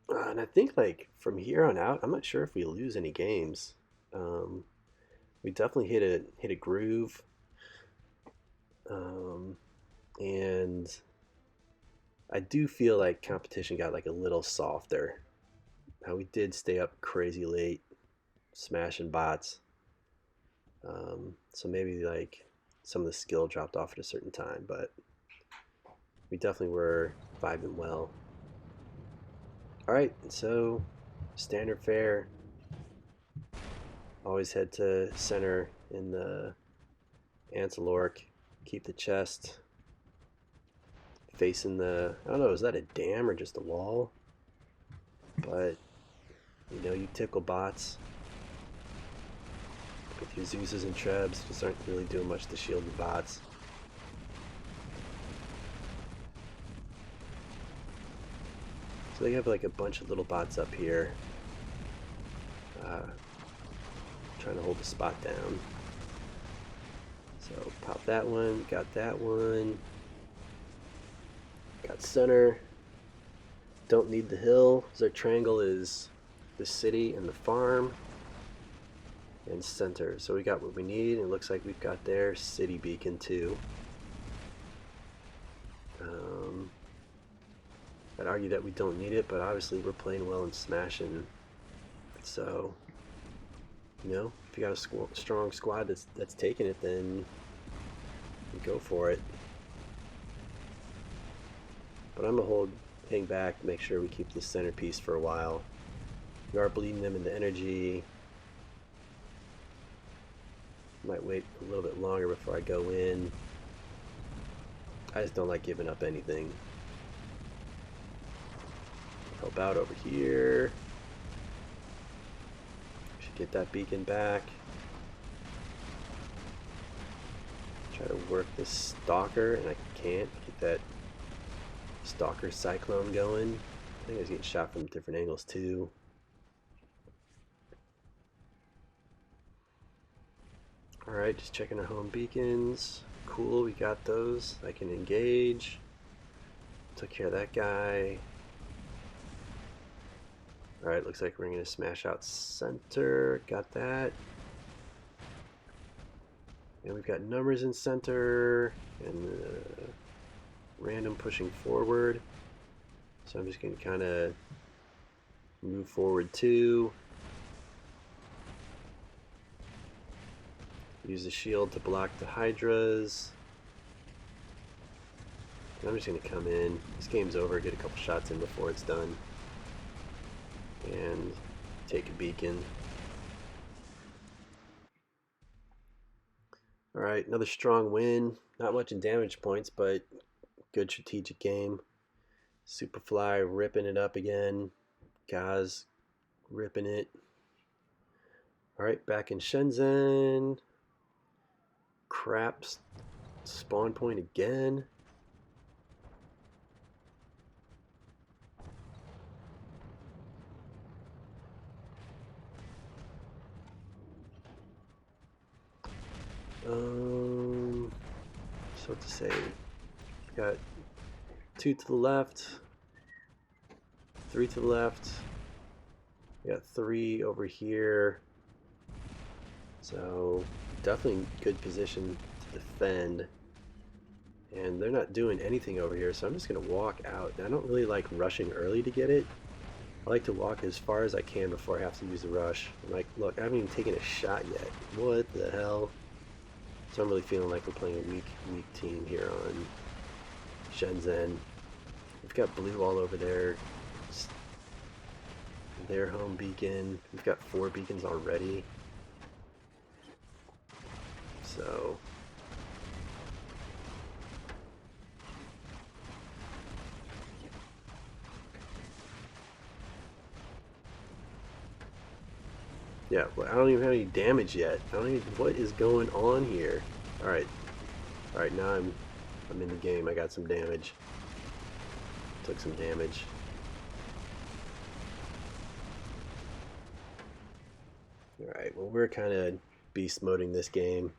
And I think like from here on out, I'm not sure if we lose any games. We definitely hit a groove, and I do feel like competition got like a little softer. Now we did stay up crazy late, smashing bots. So maybe like some of the skill dropped off at a certain time, but we definitely were vibing well. Alright, so standard fare. Always head to center in the Anselork. Keep the chest facing the, I don't know, is that a dam or just a wall? But, you know, you tickle bots. With your Zeus's and Trebs, just aren't really doing much to shield the bots. So they have like a bunch of little bots up here. Trying to hold the spot down. So pop that one, got that one. Got center. Don't need the hill. So our triangle is the city and the farm. And center. So we got what we need. It looks like we've got their city beacon too. I'd argue that we don't need it, but obviously we're playing well and smashing. So, you know, if you got a strong squad that's taking it, then go for it. But I'm gonna hang back, make sure we keep this centerpiece for a while. We are bleeding them into energy. Might wait a little bit longer before I go in. I just don't like giving up anything. Help out over here. Should get that beacon back. Try to work this stalker, and I can't get that stalker cyclone going. I think I was getting shot from different angles too. Alright, just checking our home beacons. Cool, we got those. I can engage. Took care of that guy. Alright, looks like we're going to smash out center. Got that. And we've got numbers in center. And random pushing forward. So I'm just going to kind of move forward too. Use the shield to block the hydras. And I'm just going to come in. This game's over. Get a couple shots in before it's done. And take a beacon. Alright, another strong win. Not much in damage points, but good strategic game. Superfly ripping it up again. Gaz ripping it. Alright, back in Shenzhen. Crap spawn point again. So what to say? Got 2 to the left, 3 to the left. We got 3 over here. So definitely good position to defend. And they're not doing anything over here, so I'm just gonna walk out. I don't really like rushing early to get it. I like to walk as far as I can before I have to use the rush. I'm like, look, I haven't even taken a shot yet. What the hell? So I'm really feeling like we're playing a weak team here on Shenzhen. We've got blue all over there. Their home beacon. We've got 4 beacons already. So yeah, well, I don't even have any damage yet. I don't even, what is going on here? Alright. Alright, now I'm in the game. I got some damage. Took some damage. Alright, well, we're kind of beast moding this game.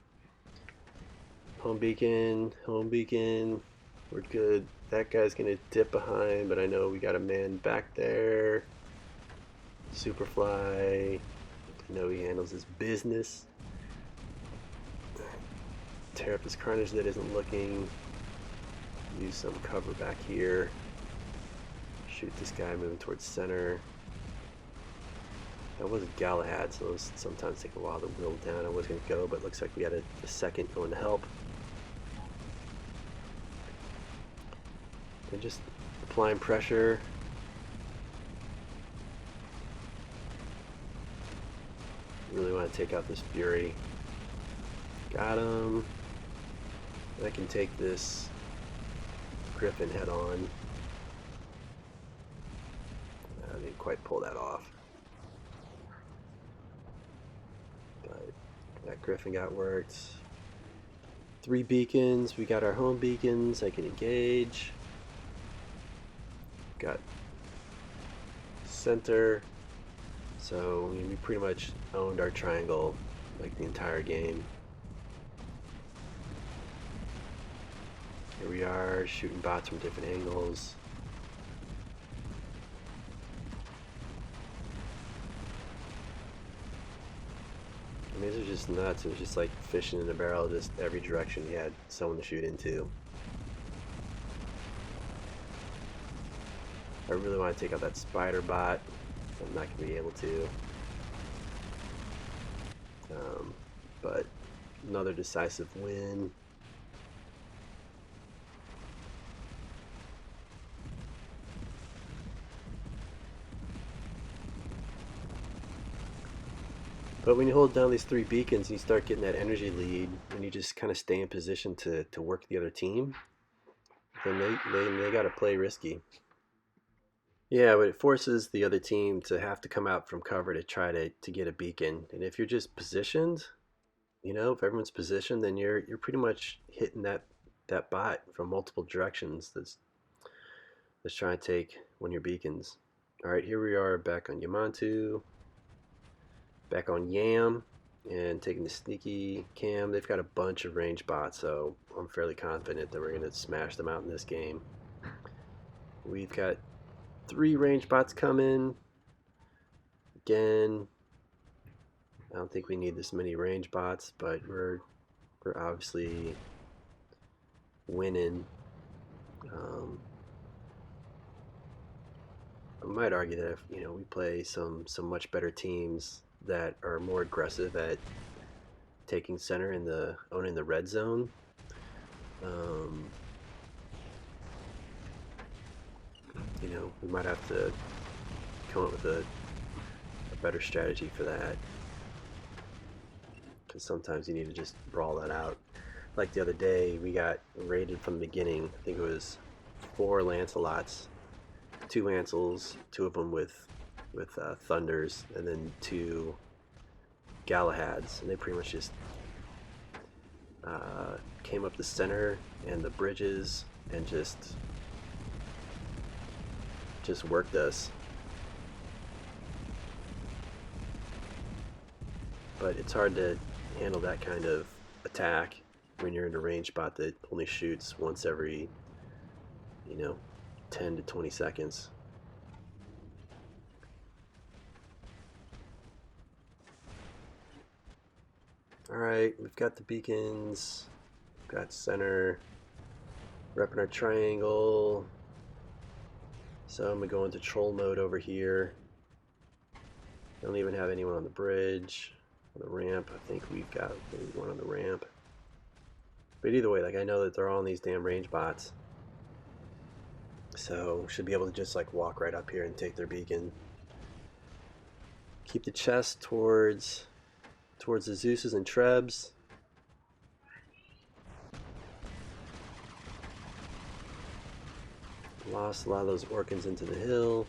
Home beacon, we're good. That guy's gonna dip behind, but I know we got a man back there. Superfly, I know he handles his business. Tear up his carnage that isn't looking. Use some cover back here. Shoot this guy moving towards center. That was a Galahad, so those sometimes take a while to whittle down. I was going to go, but it looks like we got a second going to help. And just applying pressure. Really want to take out this Fury. Got him. I can take this Griffin head on. I didn't quite pull that off. But that Griffin got worked. 3 beacons. We got our home beacons. I can engage. Got center. So we pretty much owned our triangle like the entire game. Here we are shooting bots from different angles. I mean, these are just nuts. It was just like fishing in a barrel, just every direction you had someone to shoot into. I really want to take out that spider bot. I'm not going to be able to. But another decisive win. But when you hold down these 3 beacons and you start getting that energy lead, and you just kind of stay in position to work the other team, then they got to play risky. Yeah, but it forces the other team to have to come out from cover to try to get a beacon. And if you're just positioned, you know, if everyone's positioned, then you're pretty much hitting that bot from multiple directions that's trying to take one of your beacons. All right, here we are back on Yamantu, back on Yam, and taking the sneaky cam. They've got a bunch of range bots, so I'm fairly confident that we're going to smash them out in this game. We've got 3 range bots coming. Again, I don't think we need this many range bots, but we're obviously winning. I might argue that if we play some much better teams that are more aggressive at taking center in owning the red zone, we might have to come up with a better strategy for that, because sometimes you need to just brawl that out. Like the other day, we got raided from the beginning. I think it was 4 Lancelots, 2 Ansels, 2 of them with Thunders, and then 2 Galahads, and they pretty much just came up the center and the bridges and just worked us. But it's hard to handle that kind of attack when you're in a range bot that only shoots once every 10 to 20 seconds. Alright, we've got the beacons, we've got center, repping our triangle. So I'm going to go into troll mode over here. I don't even have anyone on the bridge. On the ramp, I think we've got maybe one on the ramp. But either way, like, I know that they're all on these damn range bots. So should be able to just like walk right up here and take their beacon. Keep the chest towards the Zeuses and Trebs. Lost a lot of those Orkans into the hill.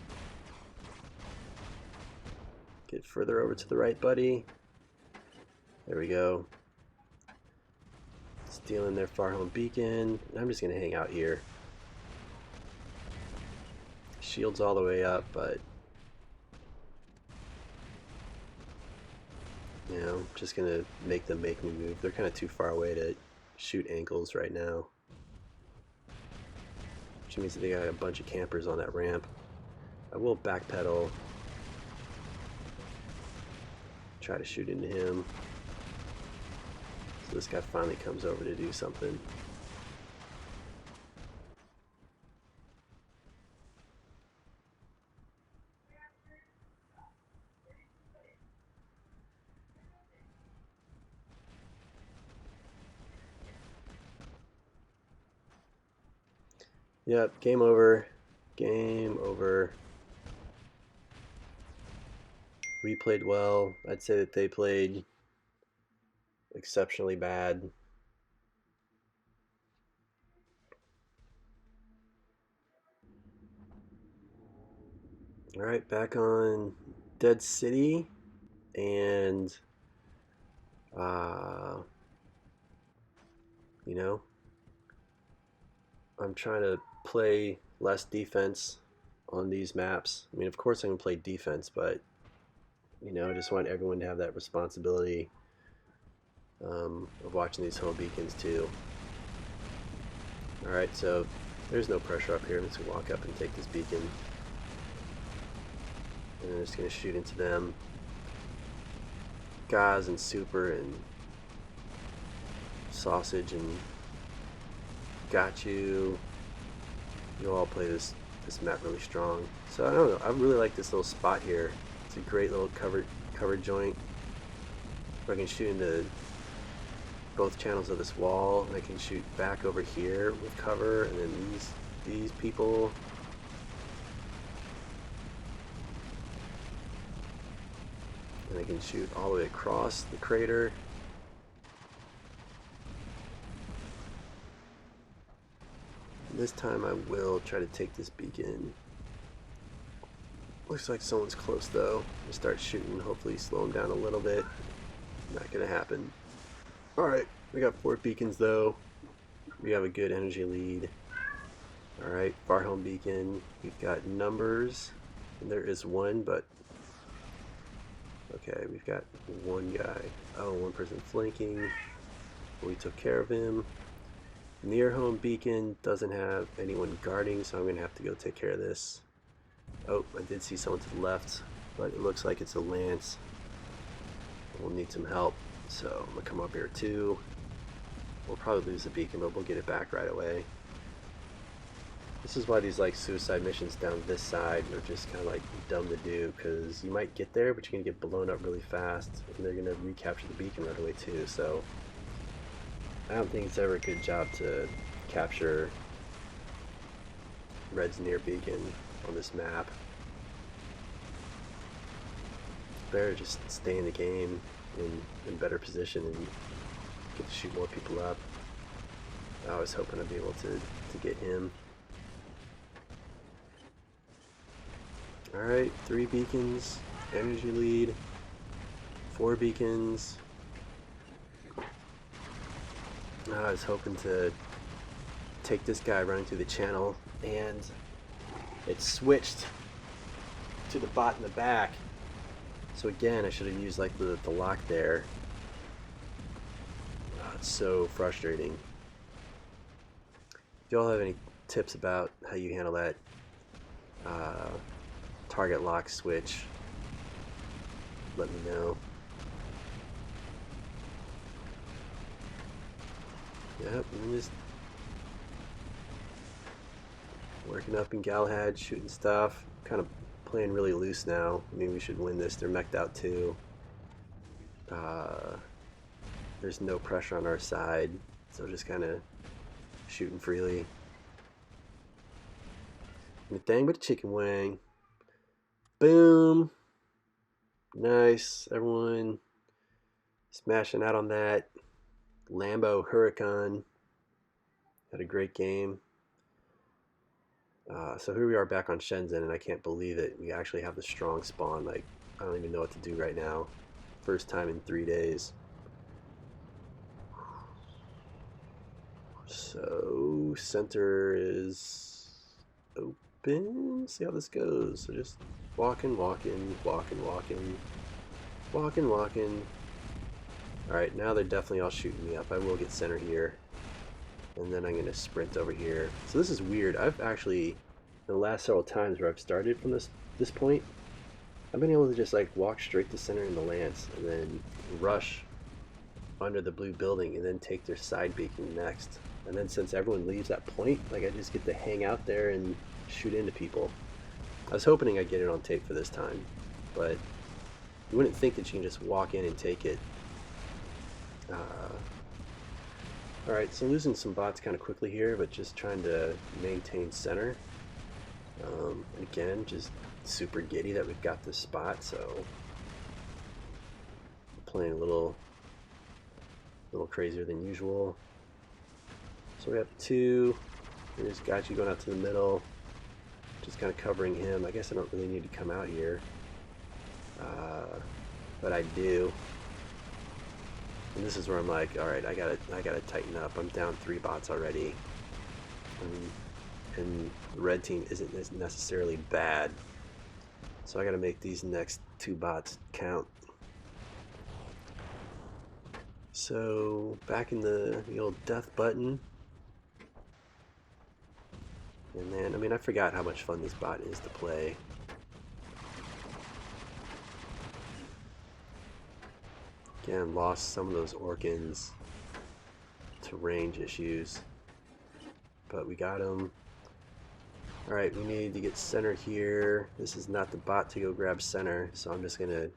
Get further over to the right, buddy. There we go. Stealing their far home beacon. I'm just gonna hang out here. Shield's all the way up, but I'm just gonna make them make me move. They're kind of too far away to shoot ankles right now, which means that they got a bunch of campers on that ramp. I will backpedal, try to shoot into him. So this guy finally comes over to do something. Yep, game over. Game over. We played well. I'd say that they played exceptionally bad. Alright, back on Dead City, and I'm trying to play less defense on these maps. I mean, of course I can play defense, but I just want everyone to have that responsibility of watching these home beacons too. Alright, so there's no pressure up here. I'm just going to walk up and take this beacon. And I'm just going to shoot into them. Gaz and Super and Sausage and Got You. You all play this map really strong. So I don't know. I really like this little spot here. It's a great little covered joint. Where I can shoot into both channels of this wall, and I can shoot back over here with cover, and then these people. And I can shoot all the way across the crater. This time I will try to take this beacon. Looks like someone's close though. I'm gonna start shooting, hopefully slow them down a little bit. Not gonna happen. Alright, we got 4 beacons though. We have a good energy lead. Alright, far home beacon. We've got numbers. And there is one, but okay, we've got one guy. Oh, one person flanking. We took care of him. Near home beacon doesn't have anyone guarding, so I'm gonna have to go take care of this. Oh, I did see someone to the left, but it looks like it's a lance. We'll need some help, so I'm gonna come up here too. We'll probably lose the beacon, but we'll get it back right away. This is why these like suicide missions down this side are just kind of like dumb to do, because you might get there, but you're gonna get blown up really fast, and they're gonna recapture the beacon right away too. So I don't think it's ever a good job to capture Red's near beacon on this map. Better just stay in the game in better position and get to shoot more people up. I was hoping I'd be able to get him. Alright, 3 beacons, energy lead, 4 beacons. I was hoping to take this guy running through the channel, and it switched to the bot in the back. So again, I should have used like the lock there. It's so frustrating. If y'all have any tips about how you handle that target lock switch, let me know. Yep, I'm just working up in Galahad, shooting stuff, kind of playing really loose now. I mean, we should win this. They're mech'd out too. There's no pressure on our side, so just kind of shooting freely. Anything but a chicken wing. Boom. Nice. Everyone smashing out on that. Lambo Huracan. Had a great game. So here we are back on Shenzhen, and I can't believe it. We actually have the strong spawn. Like, I don't even know what to do right now. First time in 3 days. So center is open. See how this goes. So just walking. Alright, now they're definitely all shooting me up. I will get center here. And then I'm going to sprint over here. So this is weird. I've actually, in the last several times where I've started from this point, I've been able to just like walk straight to center in the lance and then rush under the blue building and then take their side beacon next. And then since everyone leaves that point, like I just get to hang out there and shoot into people. I was hoping I'd get it on tape for this time, but you wouldn't think that you can just walk in and take it. Alright, so losing some bots kind of quickly here, but just trying to maintain center. Again, just super giddy that we've got this spot, so playing a little crazier than usual. So we have 2. There's Gachi going out to the middle, just kind of covering him. I guess I don't really need to come out here, but I do. And this is where I'm like, all right, I gotta tighten up. I'm down 3 bots already, and the red team isn't necessarily bad, so I gotta make these next 2 bots count. So back in the old death button, and then I mean I forgot how much fun this bot is to play. Again, lost some of those Orkans to range issues, but we got them. Alright, we need to get center here. This is not the bot to go grab center, so I'm just gonna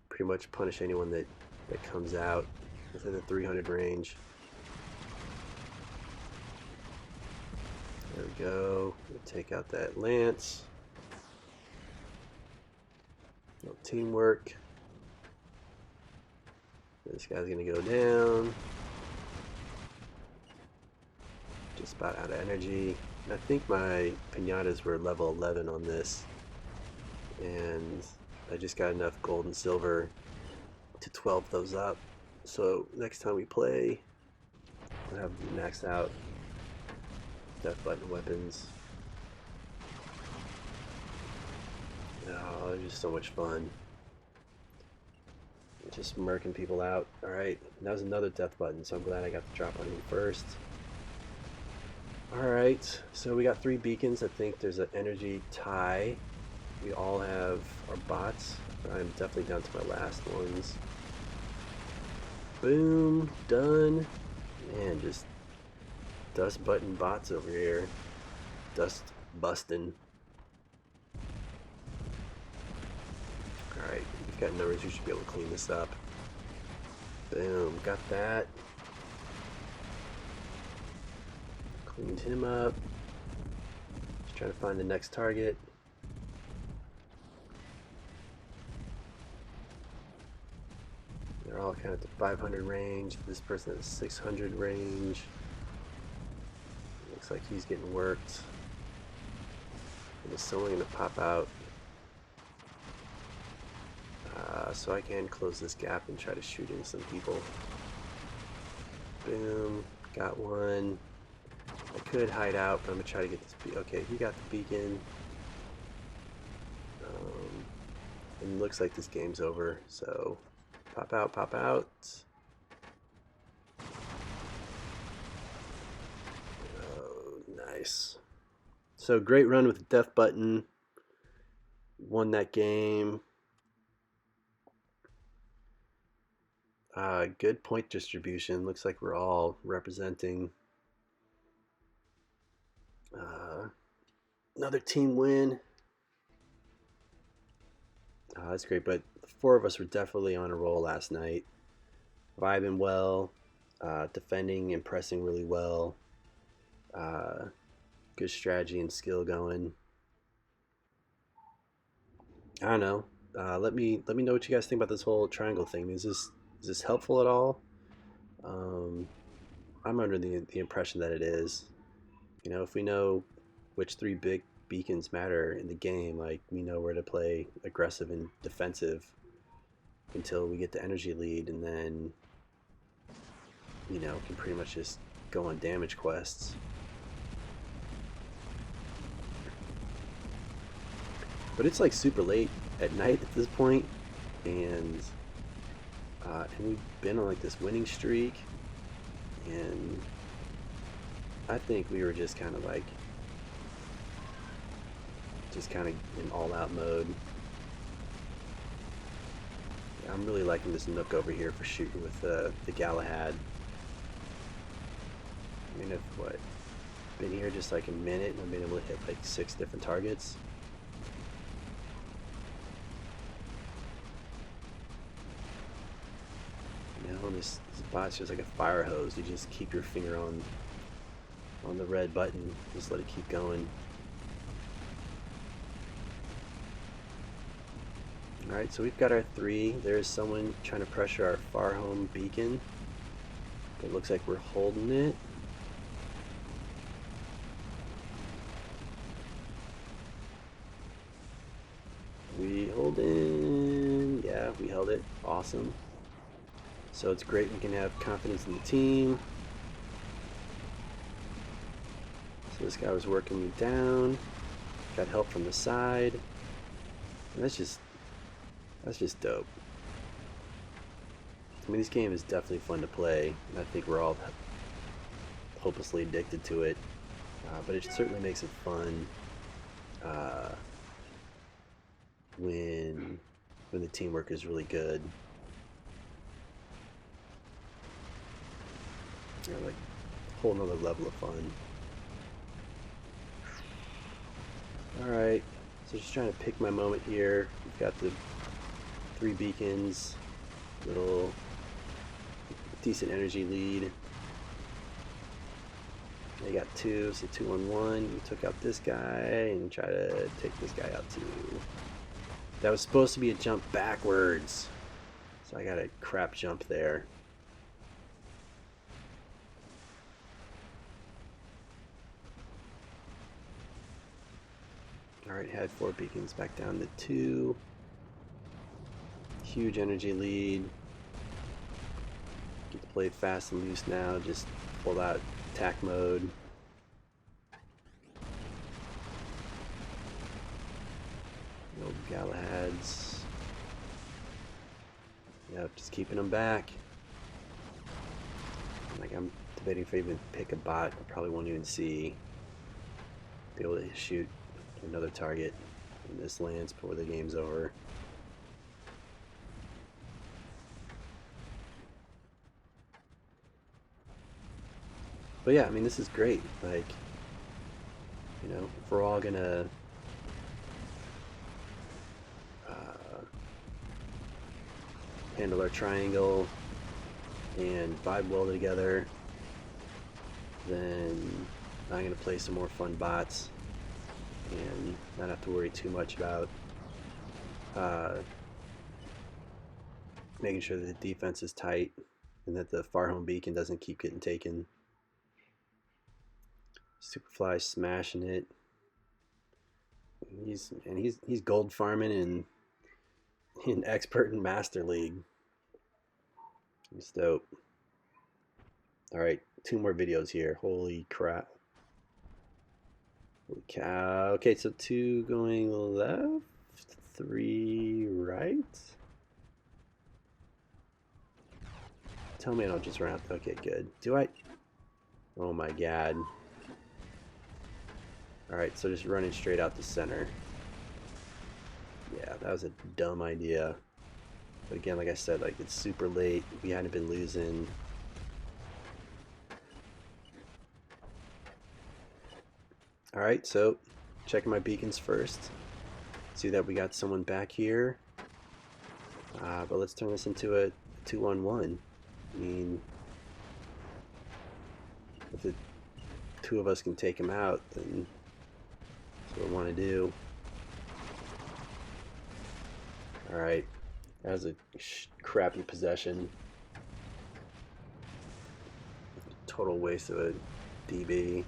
pretty much punish anyone that comes out within the 300 range. There we go. We'll take out that lance. No teamwork. This guy's gonna go down. Just about out of energy. And I think my pinatas were level 11 on this, and I just got enough gold and silver to 12 those up. So next time we play, I'll have maxed out death button weapons. Oh, it was just so much fun. Just murking people out. Alright, that was another death button, so I'm glad I got the drop on him first. Alright, so we got 3 beacons. I think there's an energy tie. We all have our bots. I'm definitely down to my last ones. Boom, done. Man, just dust button bots over here. Dust busting. Alright, we've got numbers. We should be able to clean this up. Boom, got that. Cleaned him up. Just trying to find the next target. They're all kind of at the 500 range. This person has 600 range. Looks like he's getting worked. And there's someone going to pop out. So I can close this gap and try to shoot in some people. Boom. Got one. I could hide out, but I'm going to try to get this. Okay, he got the beacon. And it looks like this game's over. So pop out, pop out. Oh, nice. So great run with the death button. Won that game. Good point distribution. Looks like we're all representing. Another team win. That's great, but the 4 of us were definitely on a roll last night. Vibing well, defending and pressing really well. Good strategy and skill going. I don't know. Let me know what you guys think about this whole triangle thing. Is this helpful at all? I'm under the impression that it is. You know, if we know which 3 big beacons matter in the game, like we know where to play aggressive and defensive until we get the energy lead, and then you know can pretty much just go on damage quests. But it's like super late at night at this point, and we've been on like this winning streak, and I think we were just kind of in all-out mode. Yeah, I'm really liking this Nook over here for shooting with the Galahad. I mean, I've been here just like a minute, and I've been able to hit like 6 different targets. You know, this bot's just like a fire hose. You just keep your finger on the red button, just let it keep going. Alright, so we've got our 3. There's someone trying to pressure our far home beacon. It looks like we're holding it. We holding. Yeah, we held it. Awesome. So it's great we can have confidence in the team. So this guy was working me down. Got help from the side. And that's just dope. I mean, this game is definitely fun to play, and I think we're all hopelessly addicted to it. But it certainly makes it fun when the teamwork is really good. You know, like a whole nother level of fun. Alright, so just trying to pick my moment here. We've got the 3 beacons, little decent energy lead. They got 2, so 2 on 1. We took out this guy and try to take this guy out too. That was supposed to be a jump backwards, so I got a crap jump there. Alright, had 4 beacons, back down to 2. Huge energy lead. Get to play fast and loose now, just pull out attack mode. The old Galahads. Yep, just keeping them back. Like, I'm debating if I even pick a bot, I probably won't even see. be able to shoot another target when this lands before the game's over. But yeah, I mean, this is great. Like, you know, if we're all gonna handle our triangle and vibe well together, then I'm gonna play some more fun bots and not have to worry too much about making sure that the defense is tight and that the far home beacon doesn't keep getting taken. Superfly smashing it. He's gold farming in expert and master league. He's dope. All right, 2 more videos here. Holy crap! Holy cow! Okay, so 2 going left, 3 right. Tell me I don't just run out. Okay, good. Do I? Oh my god. Alright, so just running straight out the center. Yeah, that was a dumb idea. But again, like I said, like it's super late. We hadn't been losing. Alright, so checking my beacons first. See that we got someone back here. But let's turn this into a 2-on-1. I mean, if the 2 of us can take him out, then that's what I want to do. Alright, that was a crappy possession. Total waste of a DB.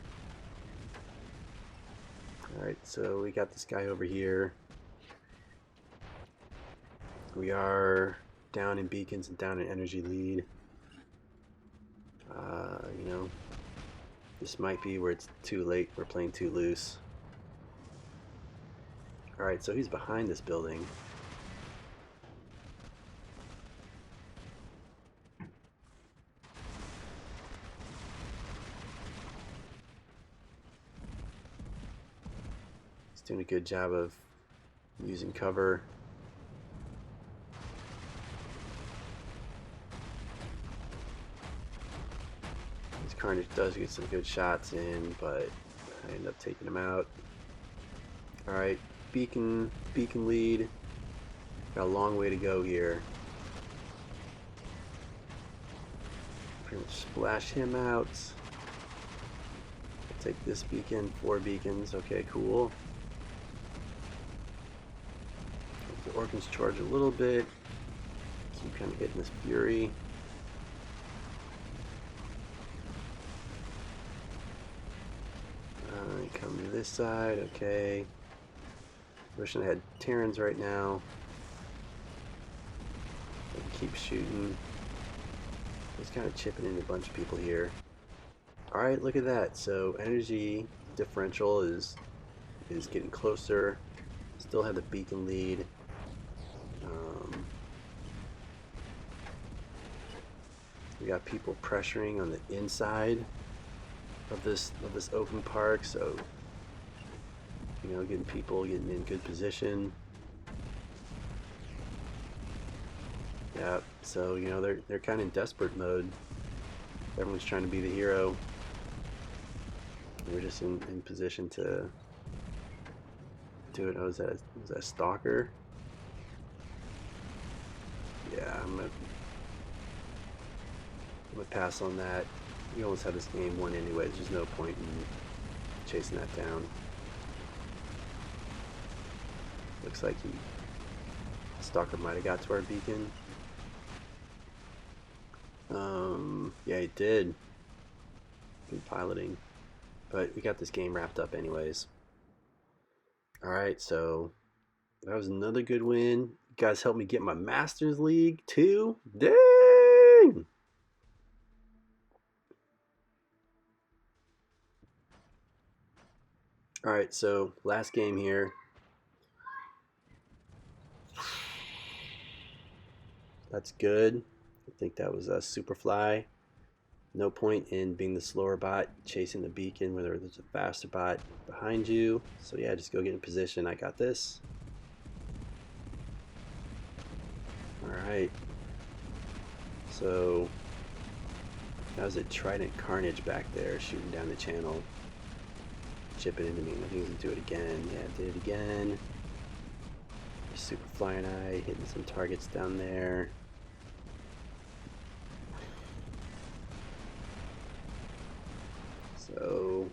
Alright, so we got this guy over here. We are down in beacons and down in energy lead. You know, this might be where it's too late. We're playing too loose. Alright, so he's behind this building. He's doing a good job of using cover. Carnage does get some good shots in, but I end up taking him out. Alright, beacon lead. Got a long way to go here. Pretty much splash him out. I'll take this beacon, 4 beacons. Okay, cool. The organs charge a little bit. Keep kind of getting this fury. Come to this side, okay. Wishing I had Terrans right now. I can keep shooting. Just kind of chipping in a bunch of people here. Alright, look at that. So energy differential is getting closer. Still have the beacon lead. We got people pressuring on the inside of this open park, so you know, getting in good position. Yeah, so you know they're kind of in desperate mode. Everyone's trying to be the hero. We're just in position to do it. Oh, is that a stalker? Yeah, I'm gonna pass on that. We almost have this game won anyways. There's no point in chasing that down. Looks like Stalker might have got to our beacon. Yeah, he did. Good piloting. But we got this game wrapped up anyways. Alright, so that was another good win. You guys helped me get my Masters League too. Dang! Alright, so last game here. That's good. I think that was a Superfly. No point in being the slower bot chasing the beacon where there's a faster bot behind you. So yeah, just go get in position. I got this. Alright. So that was a Trident Carnage back there shooting down the channel. Chip it into me. I think he's gonna do it again. Yeah, did it again. Super Flying Eye hitting some targets down there. So,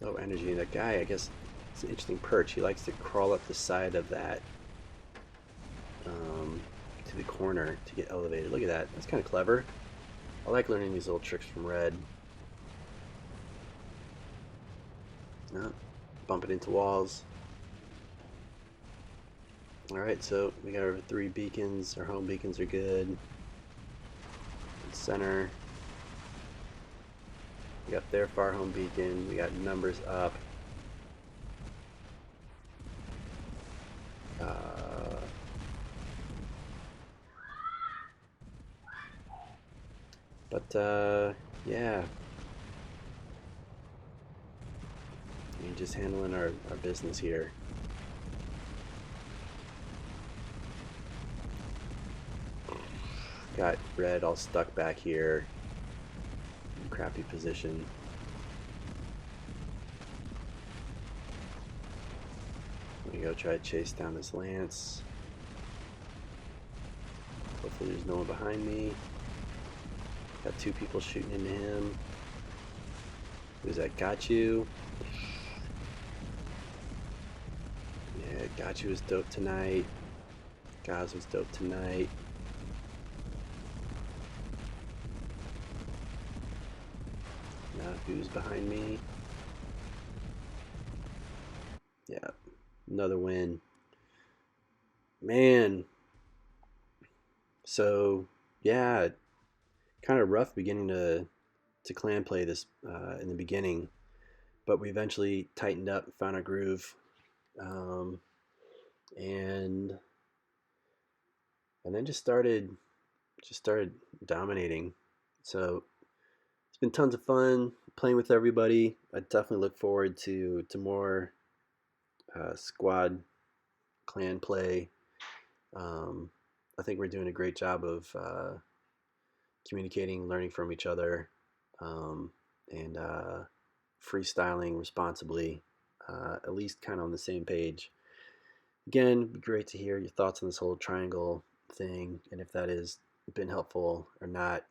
low energy. That guy, I guess, it's an interesting perch. He likes to crawl up the side of that to the corner to get elevated. Look at that. That's kind of clever. I like learning these little tricks from Red. Bump it into walls. Alright, so we got our 3 beacons. Our home beacons are good. Center. We got their far home beacon. We got numbers up. Yeah. We're just handling our business here. Got Red all stuck back here. Crappy position. Let me go try to chase down this Lance. Hopefully there's no one behind me. Got 2 people shooting into him. Who's that? Got you. Yeah, Got you was dope tonight. Gaz was dope tonight. Now who's behind me? Yeah, another win. Man. So yeah, kind of rough beginning to clan play this in the beginning, but we eventually tightened up, found our groove, and then just started dominating. So it's been tons of fun playing with everybody. I definitely look forward to more squad clan play. I think we're doing a great job of communicating, learning from each other, and freestyling responsibly, at least kind of on the same page. Again, it'd be great to hear your thoughts on this whole triangle thing, and if that has been helpful or not.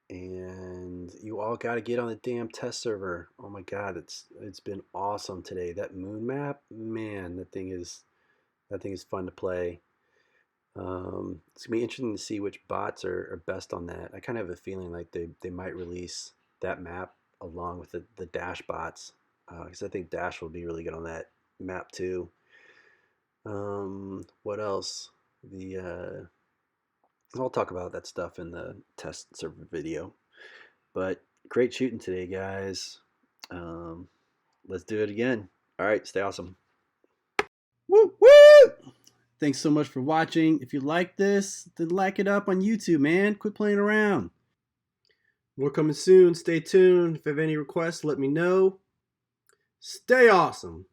And you all got to get on the damn test server. Oh my god, it's been awesome today. That moon map, man, that thing is fun to play. It's gonna be interesting to see which bots are best on that. I kind of have a feeling like they might release that map along with the Dash bots, because I think Dash will be really good on that map too. What else? I'll talk about that stuff in the test server video. But great shooting today, guys. Let's do it again. All right, stay awesome. Woo woo! Thanks so much for watching. If you like this, then like it up on YouTube, man. Quit playing around. More coming soon. Stay tuned. If you have any requests, let me know. Stay awesome.